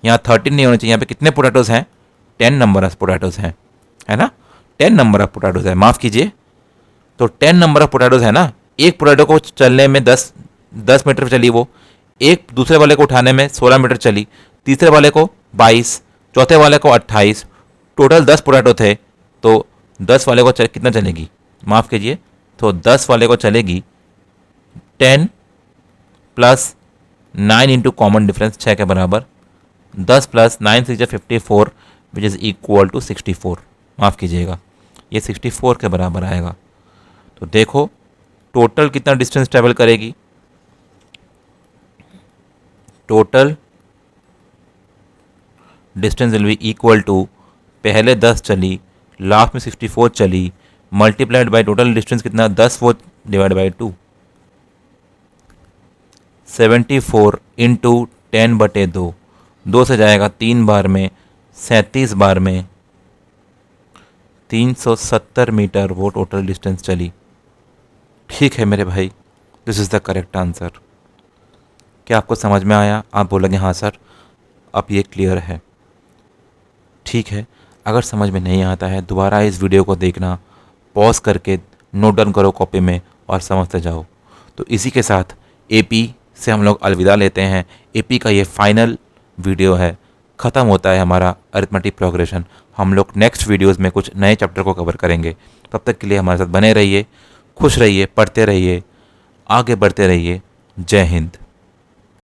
यहाँ 13 नहीं होना चाहिए, यहाँ पे कितने पोटैटोज़ हैं, 10 नंबर ऑफ पोटैटोज़ हैं, है ना, 10 नंबर ऑफ पोटैटोज़ है, माफ़ कीजिए। तो 10 नंबर ऑफ पोटैटोज़ है ना, एक पोटैटो को चलने में 10 मीटर चली वो, एक दूसरे वाले को उठाने में 16 मीटर चली, तीसरे वाले को 22, चौथे वाले को 28, टोटल 10 पोटैटो थे, तो 10 वाले को कितना चलेगी, माफ़ कीजिए, तो 10 वाले को चलेगी 10 + 9 इंटू कॉमन डिफरेंस 6 के बराबर, 10 + 9 6 = 54 विच इज़ इक्वल टू 64, माफ़ कीजिएगा ये 64 के बराबर आएगा। तो देखो टोटल कितना डिस्टेंस ट्रेवल करेगी, total distance will be equal to, पहले 10 चली, लास्ट में 64 चली, मल्टीप्लाइड बाय टोटल डिस्टेंस कितना, 10 वो डिवाइड बाई 2, 74 इंटू 10/2, 2 से जाएगा 3 बार में, 37 बार में 370 मीटर वो टोटल डिस्टेंस चली। ठीक है मेरे भाई, this is the correct answer. क्या आपको समझ में आया, आप बोलेंगे हाँ सर अब ये क्लियर है। ठीक है, अगर समझ में नहीं आता है दोबारा इस वीडियो को देखना, पॉज करके नोट डाउन करो कॉपी में और समझते जाओ। तो इसी के साथ एपी से हम लोग अलविदा लेते हैं। एपी का ये फाइनल वीडियो है, ख़त्म होता है हमारा अरिथमेटिक प्रोग्रेशन। हम लोग नेक्स्ट वीडियोस में कुछ नए चैप्टर को कवर करेंगे। तब तक के लिए हमारे साथ बने रहिए, खुश रहिए, पढ़ते रहिए, आगे बढ़ते रहिए। जय हिंद।